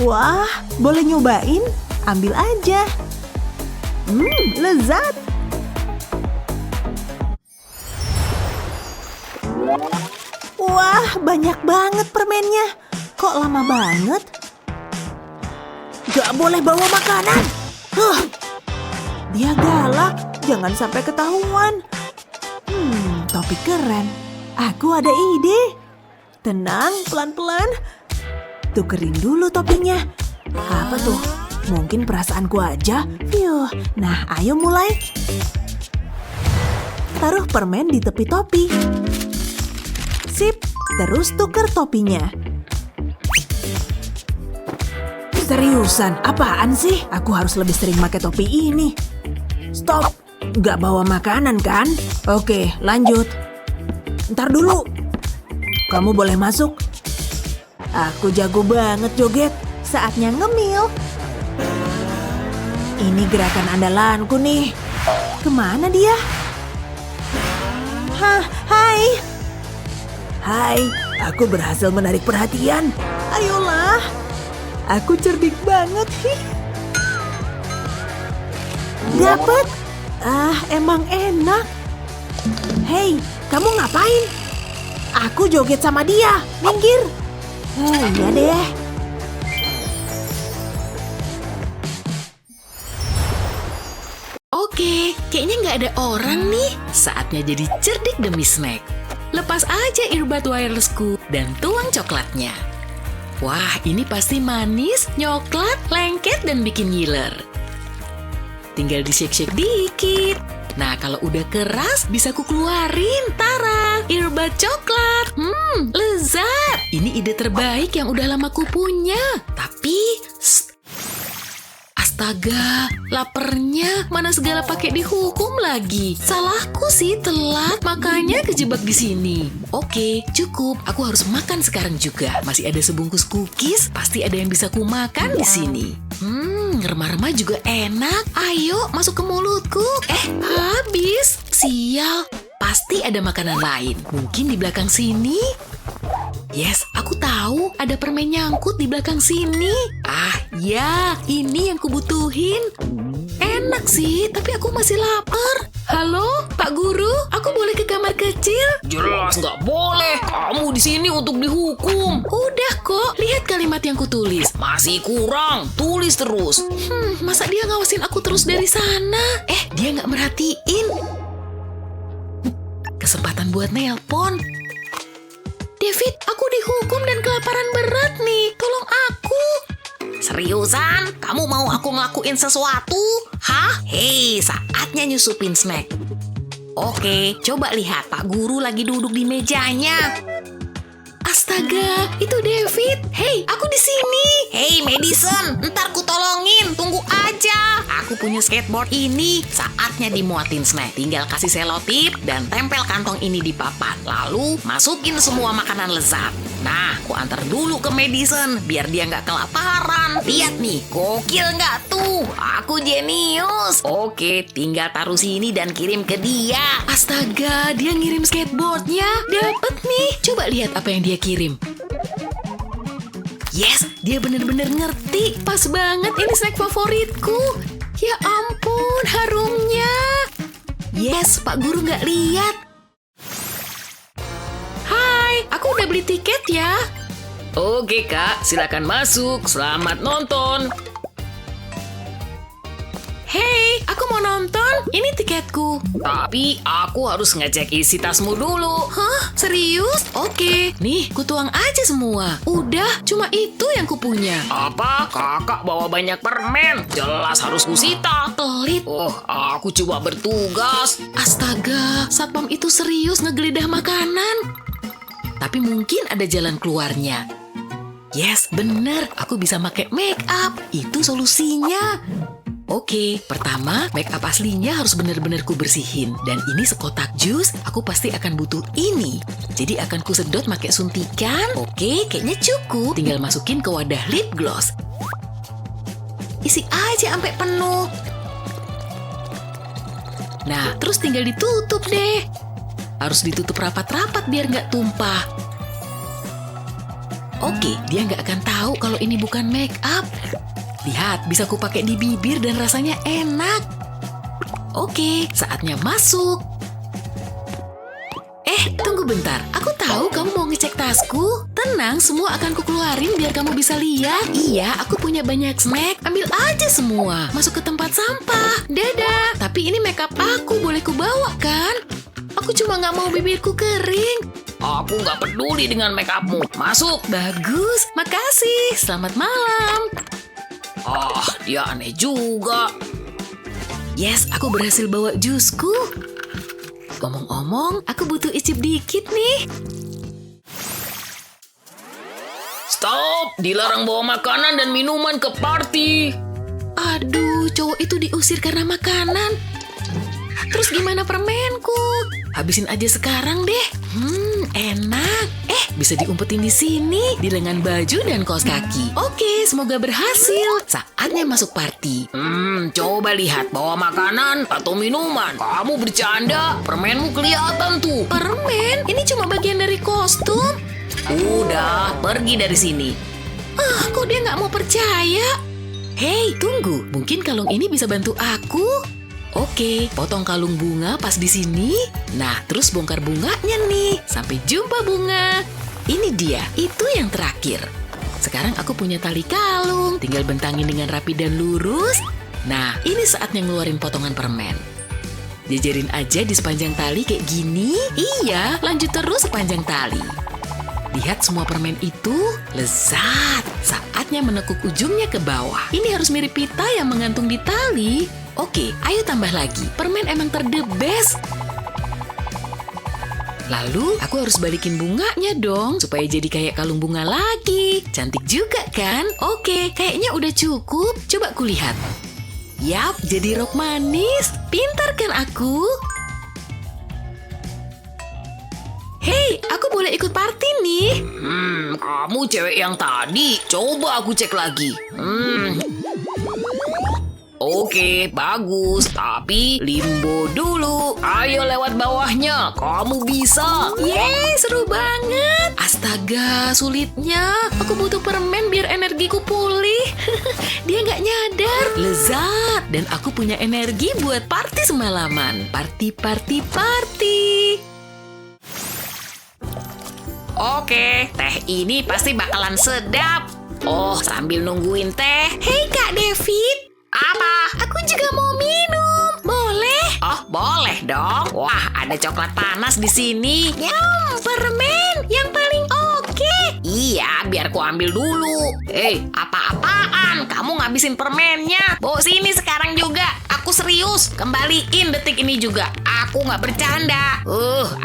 Wah, boleh nyobain? Ambil aja. Lezat. Wah, banyak banget permennya. Kok lama banget? Gak boleh bawa makanan. Dia galak. Jangan sampai ketahuan. Topi keren. Aku ada ide. Tenang, pelan-pelan. Tukerin dulu topinya. Apa tuh? Mungkin perasaanku aja. Nah, ayo mulai. Taruh permen di tepi topi. Sip, terus tuker topinya. Seriusan, apaan sih? Aku harus lebih sering pakai topi ini. Stop, nggak bawa makanan kan? Oke, lanjut. Ntar dulu. Kamu boleh masuk. Aku jago banget joget. Saatnya ngemil. Ini gerakan andalanku nih. Kemana dia? Hai. Hai, aku berhasil menarik perhatian. Ayolah. Aku cerdik banget. Dapet. Emang enak. Hei, kamu ngapain? Aku joget sama dia. Minggir. Iya deh. Oke, kayaknya nggak ada orang nih. Saatnya jadi cerdik demi snack. Lepas aja earbud wirelessku dan tuang coklatnya. Wah, ini pasti manis, nyoklat, lengket, dan bikin ngiler. Tinggal di-shake-shake dikit. Nah, kalau udah keras, bisa ku keluarin. Tara, earbud coklat. Lezat. Ini ide terbaik yang udah lama ku punya. Tapi, astaga, lapernya. Mana segala pakai dihukum lagi. Salahku sih telat, makanya kejebak di sini. Oke, cukup. Aku harus makan sekarang juga. Masih ada sebungkus cookies, pasti ada yang bisa ku makan di sini. Remah-remah juga enak. Ayo, masuk ke mulutku. Habis. Sial. Pasti ada makanan lain. Mungkin di belakang sini. Yes, aku tahu ada permen nyangkut di belakang sini. Ah, ya, ini yang kubutuhin. Enak sih, tapi aku masih lapar. Halo, Pak Guru, aku boleh ke kamar kecil? Jelas nggak boleh. Kamu di sini untuk dihukum. Udah kok, lihat kalimat yang kutulis. Masih kurang. Tulis terus. Masa dia ngawasin aku terus dari sana? Dia nggak merhatiin. Kesempatan buat nelpon. David, aku dihukum dan kelaparan berat nih. Tolong aku. Seriusan? Kamu mau aku ngelakuin sesuatu? Hah? Hei, saatnya nyusupin snack. Oke, coba lihat. Pak Guru lagi duduk di mejanya. Astaga, itu David. Hei, aku di sini. Hei, Madison, ntar ku tolongin. Tunggu aja. Aku punya skateboard ini. Saatnya dimuatin snack. Tinggal kasih selotip dan tempel kantong ini di papan. Lalu masukin semua makanan lezat. Nah, ku antar dulu ke Madison biar dia nggak kelaparan. Lihat nih, gokil nggak tuh? Aku jenius. Oke, tinggal taruh sini dan kirim ke dia. Astaga, dia ngirim skateboardnya. Dapet nih. Coba lihat apa yang dia kirim. Yes, dia bener-bener ngerti. Pas banget, ini snack favoritku. Ya ampun, harumnya. Yes, Pak Guru nggak lihat. Hai, aku udah beli tiket ya. Oke kak, silakan masuk. Selamat nonton. Hei, aku mau nonton. Ini tiketku. Tapi aku harus ngecek isi tasmu dulu. Hah? Serius? Oke. Nih, kutuang aja semua. Udah, cuma itu yang kupunya. Apa? Kakak bawa banyak permen. Jelas harus kusita. Pelit. Oh, aku coba bertugas. Astaga, satpam itu serius ngegeledah makanan. Tapi mungkin ada jalan keluarnya. Yes, bener. Aku bisa pakai make up. Itu solusinya. Oke, pertama, make up aslinya harus benar-benar ku bersihin. Dan ini sekotak jus, aku pasti akan butuh ini. Jadi akan ku sedot pakai suntikan. Oke, kayaknya cukup. Tinggal masukin ke wadah lip gloss. Isi aja sampai penuh. Nah, terus tinggal ditutup deh. Harus ditutup rapat-rapat biar nggak tumpah. Oke, dia nggak akan tahu kalau ini bukan make up. Lihat, bisa ku pakai di bibir dan rasanya enak. Oke, saatnya masuk. Tunggu bentar. Aku tahu kamu mau ngecek tasku. Tenang, semua akan ku keluarin biar kamu bisa lihat. Iya, aku punya banyak snack. Ambil aja semua. Masuk ke tempat sampah. Dadah. Tapi ini makeup aku, boleh ku bawa kan? Aku cuma nggak mau bibirku kering. Aku nggak peduli dengan make upmu. Masuk. Bagus, makasih. Selamat malam. Ah, dia aneh juga. Yes, aku berhasil bawa jusku. Omong-omong, aku butuh icip dikit nih. Stop! Dilarang bawa makanan dan minuman ke party. Aduh, cowok itu diusir karena makanan. Terus gimana permenku? Habisin aja sekarang deh. Enak. Bisa diumpetin di sini, di lengan baju dan kaos kaki. Oke, semoga berhasil. Saatnya masuk party. Coba lihat bawa makanan atau minuman. Kamu bercanda? Permenmu kelihatan tuh. Permen? Ini cuma bagian dari kostum. Udah, pergi dari sini. Kok dia nggak mau percaya? Hei, tunggu. Mungkin kalung ini bisa bantu aku. Oke, potong kalung bunga pas di sini. Nah, terus bongkar bunganya nih. Sampai jumpa bunga. Ini dia, itu yang terakhir. Sekarang aku punya tali kalung. Tinggal bentangin dengan rapi dan lurus. Nah, ini saatnya ngeluarin potongan permen. Jajarin aja di sepanjang tali kayak gini. Iya, lanjut terus sepanjang tali. Lihat semua permen itu, lezat. Saatnya menekuk ujungnya ke bawah. Ini harus mirip pita yang menggantung di tali. Oke, ayo tambah lagi. Permen emang the best. Lalu, aku harus balikin bunganya dong, supaya jadi kayak kalung bunga lagi. Cantik juga kan? Oke, kayaknya udah cukup. Coba kulihat. Yap, jadi rok manis. Pintar kan aku? Hei, aku boleh ikut party nih. Kamu cewek yang tadi. Coba aku cek lagi. Oke, bagus. Tapi limbo dulu. Ayo lewat bawahnya. Kamu bisa. Yeay, seru banget. Astaga, sulitnya. Aku butuh permen biar energiku pulih. Dia nggak nyadar. Lezat. Dan aku punya energi buat party semalaman. Party. Oke, teh ini pasti bakalan sedap. Oh, sambil nungguin teh. Hei Kak David. Apa? Aku juga mau minum. Boleh? Oh, boleh dong. Wah, ada coklat panas di sini. Yum, permen yang paling oke. Iya, biar ku ambil dulu. Apa-apaan? Kamu ngabisin permennya. Bawa sini sekarang juga. Aku serius. Kembaliin detik ini juga. Aku nggak bercanda.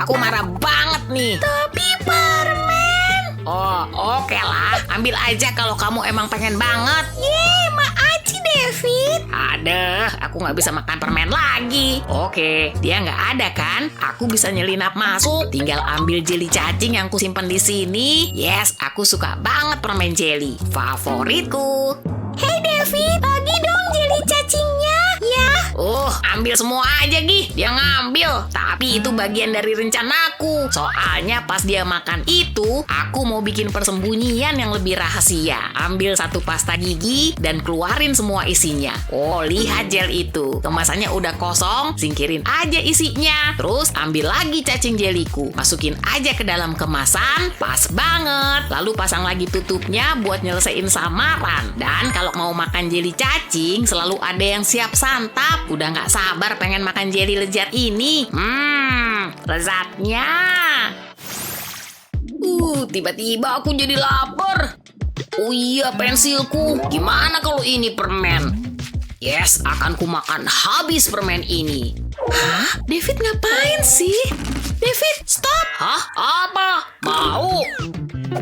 Aku marah banget nih. Tapi permen. Oh, oke lah. Ambil aja kalau kamu emang pengen banget. Yeay, makasih David. Aduh, aku nggak bisa makan permen lagi. Oke, dia nggak ada kan? Aku bisa nyelinap masuk. Tinggal ambil jeli cacing yang kusimpan di sini. Yes, aku suka banget permen jeli. Favoritku. Hey David, bagi dong jeli cacingnya. Ya. Ambil semua aja, Gi. Dia ngambil. Tapi itu bagian dari rencanaku. Soalnya pas dia makan itu, aku mau bikin persembunyian yang lebih rahasia. Ambil satu pasta gigi dan keluarin semua isinya. Oh, lihat gel itu. Kemasannya udah kosong, singkirin aja isinya. Terus ambil lagi cacing jeliku. Masukin aja ke dalam kemasan. Pas banget. Lalu pasang lagi tutupnya buat nyelesain samaran. Dan kalau mau makan jeli cacing, selalu ada yang siap santap. Udah nggak sabar pengen makan jeli lezat ini. Lezatnya. Tiba-tiba aku jadi lapar. Oh iya, pensilku. Gimana kalau ini permen? Yes, akan kumakan habis permen ini. Hah? David ngapain sih? David, stop! Hah? Apa? Mau?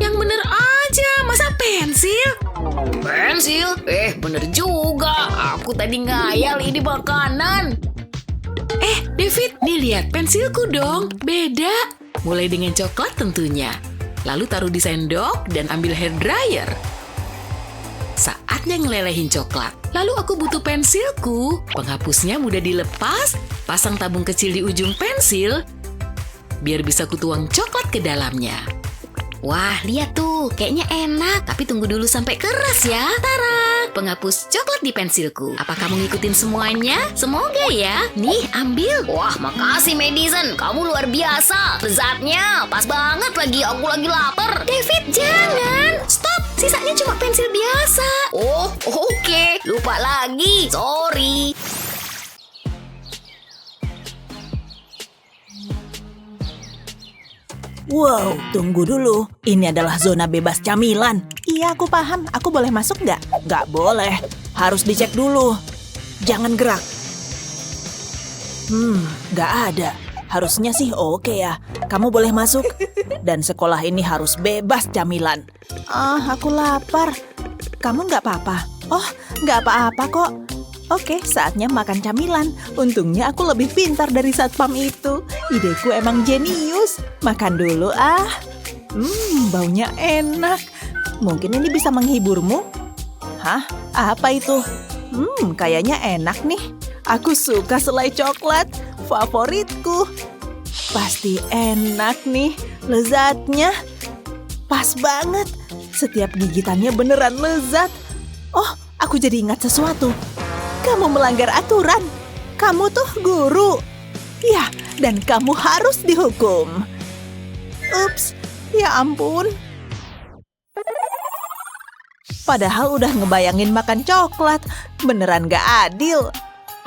Yang bener aja, masa pensil? Pensil? Bener juga. Aku tadi ngayal ini makanan. David, nih lihat pensilku dong. Beda. Mulai dengan coklat tentunya. Lalu taruh di sendok dan ambil hair dryer. Saatnya ngelelehin coklat. Lalu aku butuh pensilku. Penghapusnya mudah dilepas. Pasang tabung kecil di ujung pensil. Biar bisa kutuang coklat ke dalamnya. Wah, lihat tuh. Kayaknya enak. Tapi tunggu dulu sampai keras ya. Tara! Penghapus coklat di pensilku. Apa kamu ngikutin semuanya? Semoga ya. Nih, ambil. Wah, makasih Madison. Kamu luar biasa. Lezatnya. Pas banget lagi. Aku lagi lapar. David, jangan. Stop. Sisanya cuma pensil biasa. Oh, oke. Lupa lagi. Sorry. Wow, tunggu dulu. Ini adalah zona bebas camilan. Iya, aku paham. Aku boleh masuk nggak? Nggak boleh. Harus dicek dulu. Jangan gerak. Nggak ada. Harusnya sih oke ya. Kamu boleh masuk. Dan sekolah ini harus bebas camilan. Aku lapar. Kamu nggak apa-apa? Oh, nggak apa-apa kok. Oke, saatnya makan camilan. Untungnya aku lebih pintar dari satpam itu. Ideku emang jenius. Makan dulu ah. Baunya enak. Mungkin ini bisa menghiburmu? Hah? Apa itu? Kayaknya enak nih. Aku suka selai coklat. Favoritku. Pasti enak nih. Lezatnya. Pas banget. Setiap gigitannya beneran lezat. Oh, aku jadi ingat sesuatu. Kamu melanggar aturan. Kamu tuh guru. Ya, dan kamu harus dihukum. Ups, ya ampun. Padahal udah ngebayangin makan coklat. Beneran gak adil.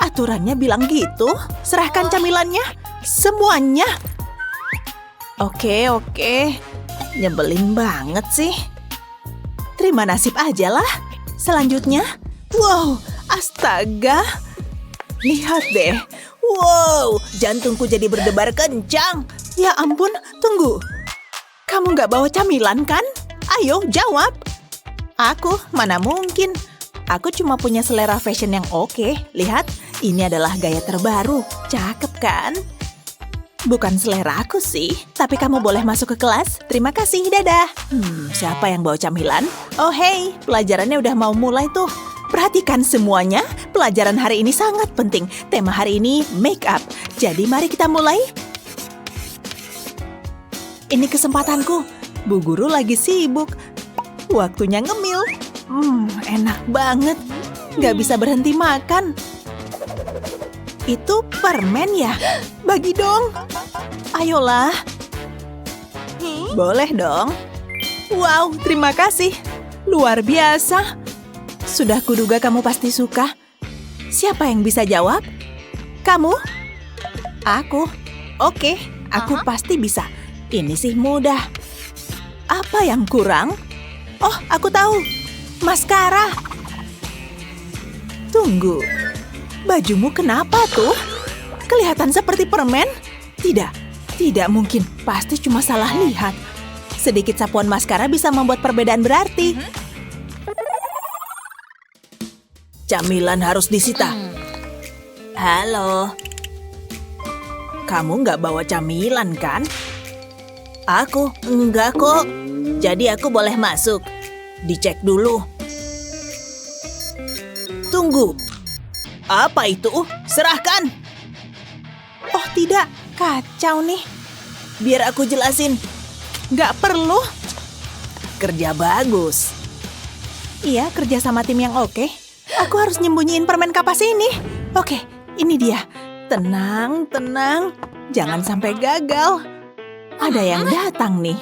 Aturannya bilang gitu. Serahkan camilannya. Semuanya. Oke. Nyebelin banget sih. Terima nasib aja lah. Selanjutnya. Wow, astaga. Lihat deh. Wow, jantungku jadi berdebar kencang. Ya ampun, tunggu. Kamu nggak bawa camilan kan? Ayo, jawab. Aku, mana mungkin. Aku cuma punya selera fashion yang oke. Lihat, ini adalah gaya terbaru. Cakep kan? Bukan selera aku sih, tapi kamu boleh masuk ke kelas. Terima kasih, dadah. Siapa yang bawa camilan? Oh hey, pelajarannya udah mau mulai tuh. Perhatikan semuanya, pelajaran hari ini sangat penting. Tema hari ini make up. Jadi mari kita mulai. Ini kesempatanku. Bu guru lagi sibuk. Waktunya ngemil. Enak banget. Gak bisa berhenti makan. Itu permen ya? Bagi dong. Ayolah. Boleh dong. Wow, terima kasih. Luar biasa. Sudah kuduga kamu pasti suka. Siapa yang bisa jawab? Kamu? Aku? Oke, aku pasti bisa. Ini sih mudah. Apa yang kurang? Oh, aku tahu. Maskara. Tunggu. Bajumu kenapa tuh? Kelihatan seperti permen? Tidak mungkin. Pasti cuma salah lihat. Sedikit sapuan maskara bisa membuat perbedaan berarti. Camilan harus disita. Halo. Kamu nggak bawa camilan kan? Aku enggak kok. Jadi aku boleh masuk. Dicek dulu. Tunggu. Apa itu? Serahkan. Oh tidak, kacau nih. Biar aku jelasin. Nggak perlu. Kerja bagus. Iya, kerja sama tim yang oke. Aku harus nyembunyiin permen kapas ini. Oke, ini dia. Tenang. Jangan sampai gagal. Ada yang datang nih.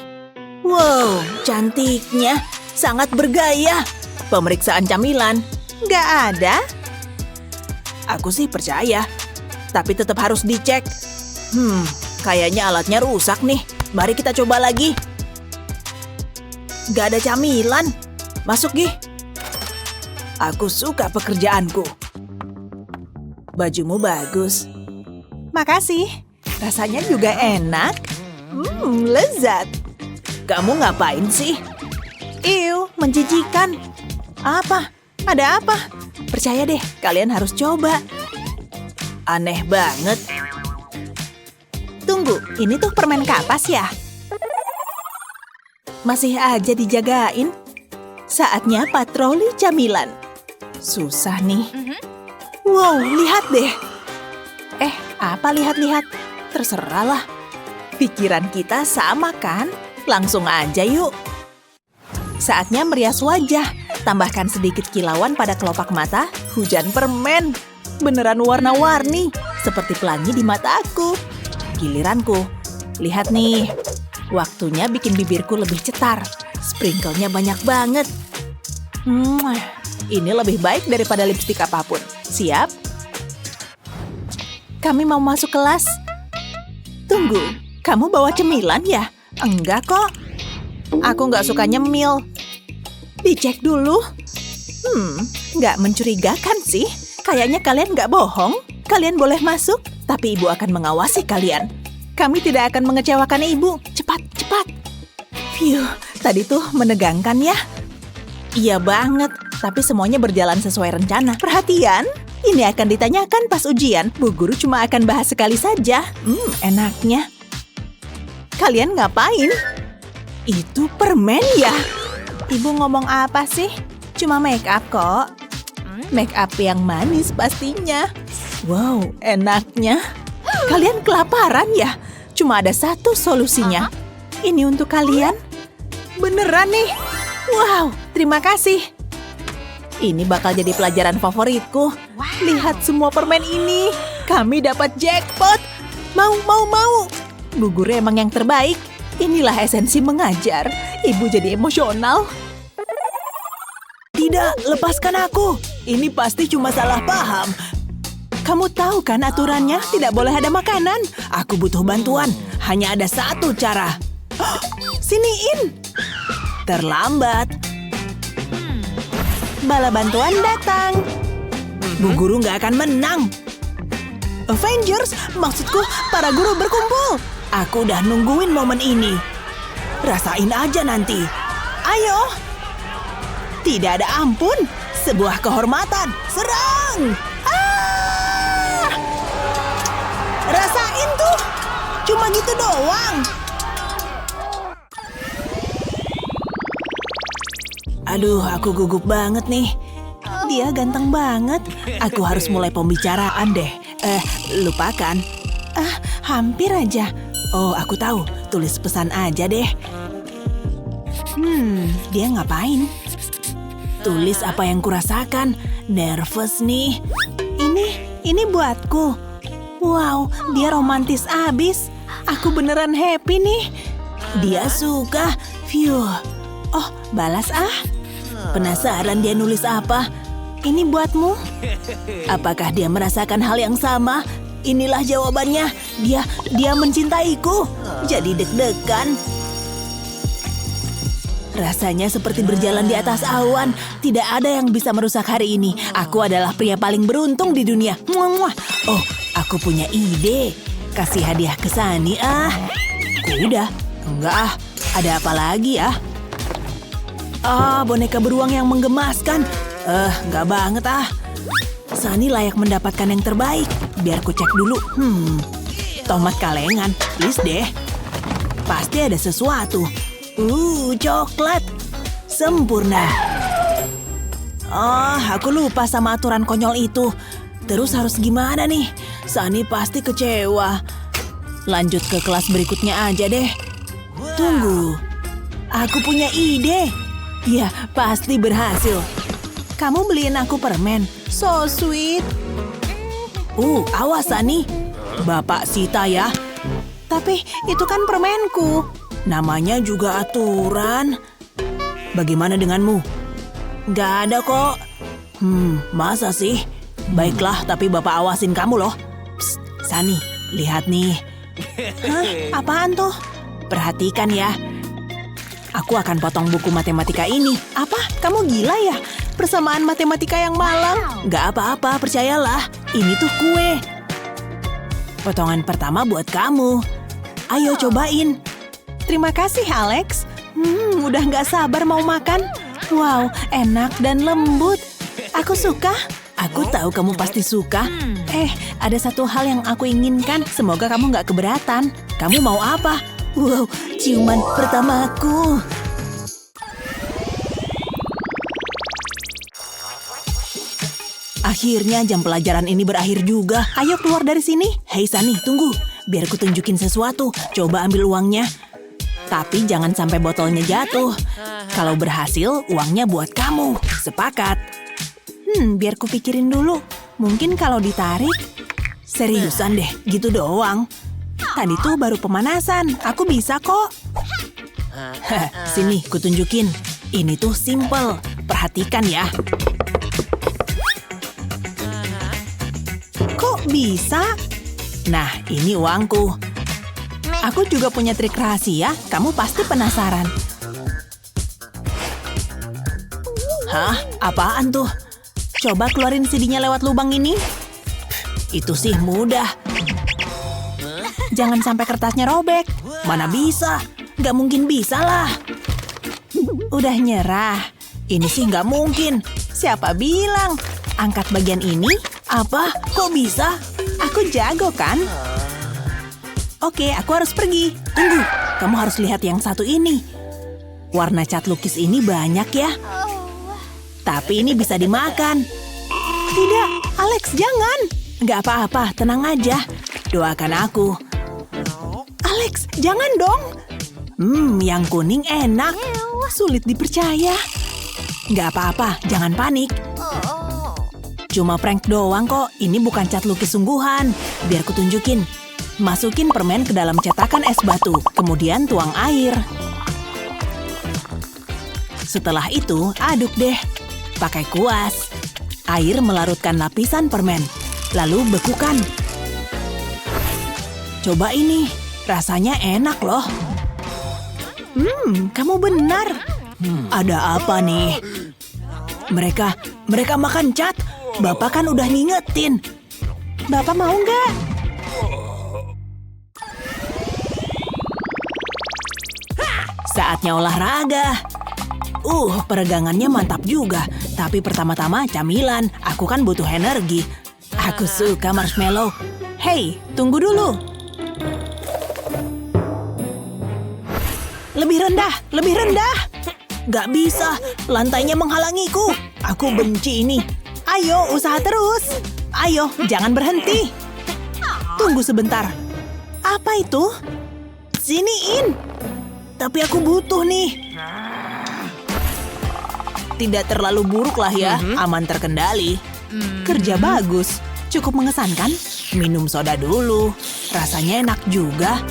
Wow, cantiknya. Sangat bergaya. Pemeriksaan camilan. Nggak ada. Aku sih percaya. Tapi tetap harus dicek. Kayaknya alatnya rusak nih. Mari kita coba lagi. Nggak ada camilan. Masuk, Gi. Aku suka pekerjaanku. Bajumu bagus. Makasih. Rasanya juga enak. Lezat. Kamu ngapain sih? Iu, menjijikan. Apa? Ada apa? Percaya deh, kalian harus coba. Aneh banget. Tunggu, ini tuh permen kapas ya? Masih aja dijagain. Saatnya patroli camilan. Susah nih. Wow, lihat deh. Apa lihat-lihat? Terserahlah. Pikiran kita sama kan? Langsung aja yuk. Saatnya merias wajah. Tambahkan sedikit kilauan pada kelopak mata. Hujan permen. Beneran warna-warni. Seperti pelangi di mataku. Giliranku. Lihat nih. Waktunya bikin bibirku lebih cetar. Sprinkle-nya banyak banget. Ini lebih baik daripada lipstik apapun. Siap? Kami mau masuk kelas. Tunggu, kamu bawa cemilan ya? Enggak kok. Aku nggak suka nyemil. Dicek dulu. Nggak mencurigakan sih. Kayaknya kalian nggak bohong. Kalian boleh masuk, tapi ibu akan mengawasi kalian. Kami tidak akan mengecewakan ibu. Cepat. Phew, tadi tuh menegangkan ya. Iya banget, tapi semuanya berjalan sesuai rencana. Perhatian, ini akan ditanyakan pas ujian. Bu guru cuma akan bahas sekali saja. Enaknya. Kalian ngapain? Itu permen ya? Ibu ngomong apa sih? Cuma make up kok. Make up yang manis pastinya. Wow, enaknya. Kalian kelaparan ya? Cuma ada satu solusinya. Ini untuk kalian. Beneran nih. Wow, terima kasih. Ini bakal jadi pelajaran favoritku. Lihat semua permen ini. Kami dapat jackpot. Mau. Bu guru emang yang terbaik. Inilah esensi mengajar. Ibu jadi emosional. Tidak, lepaskan aku. Ini pasti cuma salah paham. Kamu tahu kan aturannya? Tidak boleh ada makanan. Aku butuh bantuan. Hanya ada satu cara. Siniin. Terlambat. Bala bantuan datang. Bu guru nggak akan menang. Avengers, maksudku para guru berkumpul. Aku udah nungguin momen ini. Rasain aja nanti. Ayo. Tidak ada ampun. Sebuah kehormatan. Serang! Rasain tuh. Cuma gitu doang. Aduh, aku gugup banget nih. dia ganteng banget. Aku harus mulai pembicaraan deh. Lupakan. Hampir aja. Oh, aku tahu. Tulis pesan aja deh. Dia ngapain? Tulis apa yang kurasakan. Nervous nih. Ini buatku. Wow, dia romantis abis. Aku beneran happy nih. Dia suka. Phew. Oh, balas Penasaran dia nulis apa? Ini buatmu. Apakah dia merasakan hal yang sama? Inilah jawabannya. Dia mencintaiku. Jadi deg-degan. Rasanya seperti berjalan di atas awan. Tidak ada yang bisa merusak hari ini. Aku adalah pria paling beruntung di dunia. Muah. Oh, aku punya ide. Kasih hadiah ke Sunny Kuda? Enggak Ada apa lagi ya? Boneka beruang yang menggemaskan. Enggak banget Sunny layak mendapatkan yang terbaik. Biar ku cek dulu. Tomat kalengan. Please deh. Pasti ada sesuatu. Coklat. Sempurna. Aku lupa sama aturan konyol itu. Terus harus gimana nih? Sunny pasti kecewa. Lanjut ke kelas berikutnya aja deh. Tunggu. Aku punya ide. Ya, pasti berhasil. Kamu beliin aku permen. So sweet. Awas Sunny. Bapak Sita ya. Tapi itu kan permenku. Namanya juga aturan. Bagaimana denganmu? Gak ada kok. Masa sih? Baiklah, tapi Bapak awasin kamu loh. Psst, Sunny, lihat nih. Apaan tuh? Perhatikan ya. Aku akan potong buku matematika ini. Apa? Kamu gila ya? Persamaan matematika yang malang? Gak apa-apa, percayalah. Ini tuh kue. Potongan pertama buat kamu. Ayo cobain. Terima kasih, Alex. Udah gak sabar mau makan. Wow, enak dan lembut. Aku suka. Aku tahu kamu pasti suka. Ada satu hal yang aku inginkan. Semoga kamu gak keberatan. Kamu mau apa? Wow, ciuman pertamaku. Akhirnya jam pelajaran ini berakhir juga. Ayo keluar dari sini. Hei Sunny, tunggu. Biar ku tunjukin sesuatu. Coba ambil uangnya. Tapi jangan sampai botolnya jatuh. Kalau berhasil, uangnya buat kamu. Sepakat. Biar ku pikirin dulu. Mungkin kalau ditarik. Seriusan deh, gitu doang. Tadi tuh baru pemanasan. Aku bisa kok. Sini, ku tunjukin. Ini tuh simple. Perhatikan ya. Kok bisa? Nah, ini uangku. Aku juga punya trik rahasia, kamu pasti penasaran. Hah? Apaan tuh? Coba keluarin CD-nya lewat lubang ini. Itu sih mudah. Jangan sampai kertasnya robek. Mana bisa? Gak mungkin bisa lah. Udah nyerah. Ini sih gak mungkin. Siapa bilang? Angkat bagian ini? Apa? Kok bisa? Aku jago kan? Oke, aku harus pergi. Tunggu, kamu harus lihat yang satu ini. Warna cat lukis ini banyak ya. Tapi ini bisa dimakan. Tidak, Alex, jangan. Gak apa-apa, tenang aja. Doakan aku. Alex, jangan dong. Yang kuning enak. Sulit dipercaya. Gak apa-apa, jangan panik. Cuma prank doang kok. Ini bukan cat lukis sungguhan. Biar kutunjukin. Masukin permen ke dalam cetakan es batu, kemudian tuang air. Setelah itu, aduk deh. Pakai kuas. Air melarutkan lapisan permen, lalu bekukan. Coba ini, rasanya enak loh. Kamu benar. Ada apa nih? Mereka makan cat. Bapak kan udah ngingetin. Bapak mau nggak? Saatnya olahraga. Peregangannya mantap juga. Tapi pertama-tama camilan. Aku kan butuh energi. Aku suka marshmallow. Hei, tunggu dulu. Lebih rendah, lebih rendah. Gak bisa, lantainya menghalangiku. Aku benci ini. Ayo, usaha terus. Ayo, jangan berhenti. Tunggu sebentar. Apa itu? Siniin. Tapi aku butuh nih. Tidak terlalu buruk lah ya, aman terkendali. Kerja bagus, cukup mengesankan. Minum soda dulu, rasanya enak juga.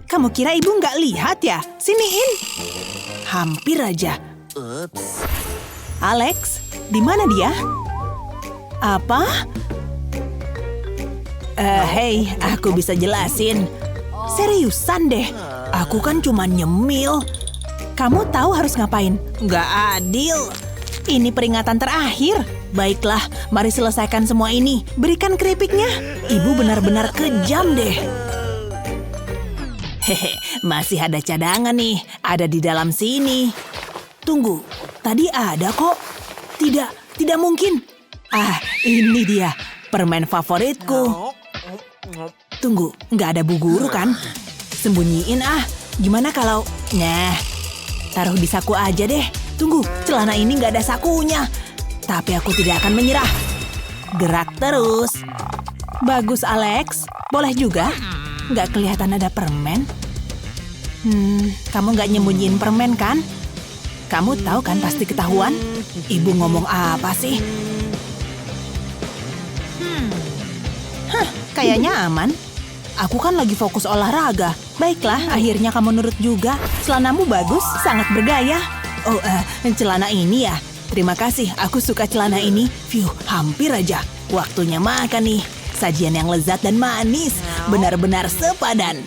Kamu kira ibu nggak lihat ya? Siniin. Hampir aja. Alex, di mana dia? Apa? Hei, aku bisa jelasin. Seriusan deh, aku kan cuma nyemil. Kamu tahu harus ngapain? Nggak adil. Ini peringatan terakhir. Baiklah, mari selesaikan semua ini. Berikan keripiknya. Ibu benar-benar kejam deh. Hehe, masih ada cadangan nih. Ada di dalam sini. Tunggu, tadi ada kok. Tidak mungkin. Ini dia. Permen favoritku. Tunggu, nggak ada Bu Guru kan? Sembunyiin Gimana kalau... Nah, taruh di saku aja deh. Tunggu, celana ini nggak ada sakunya. Tapi aku tidak akan menyerah. Gerak terus. Bagus, Alex. Boleh juga. Nggak kelihatan ada permen. Kamu nggak nyembunyiin permen kan? Kamu tahu kan pasti ketahuan? Ibu ngomong apa sih? Kayaknya aman. Aku kan lagi fokus olahraga. Baiklah, akhirnya kamu nurut juga. Celanamu bagus, sangat bergaya. Oh, celana ini ya? Terima kasih, aku suka celana ini. Phew, hampir aja. Waktunya makan nih. Sajian yang lezat dan manis. Benar-benar sepadan.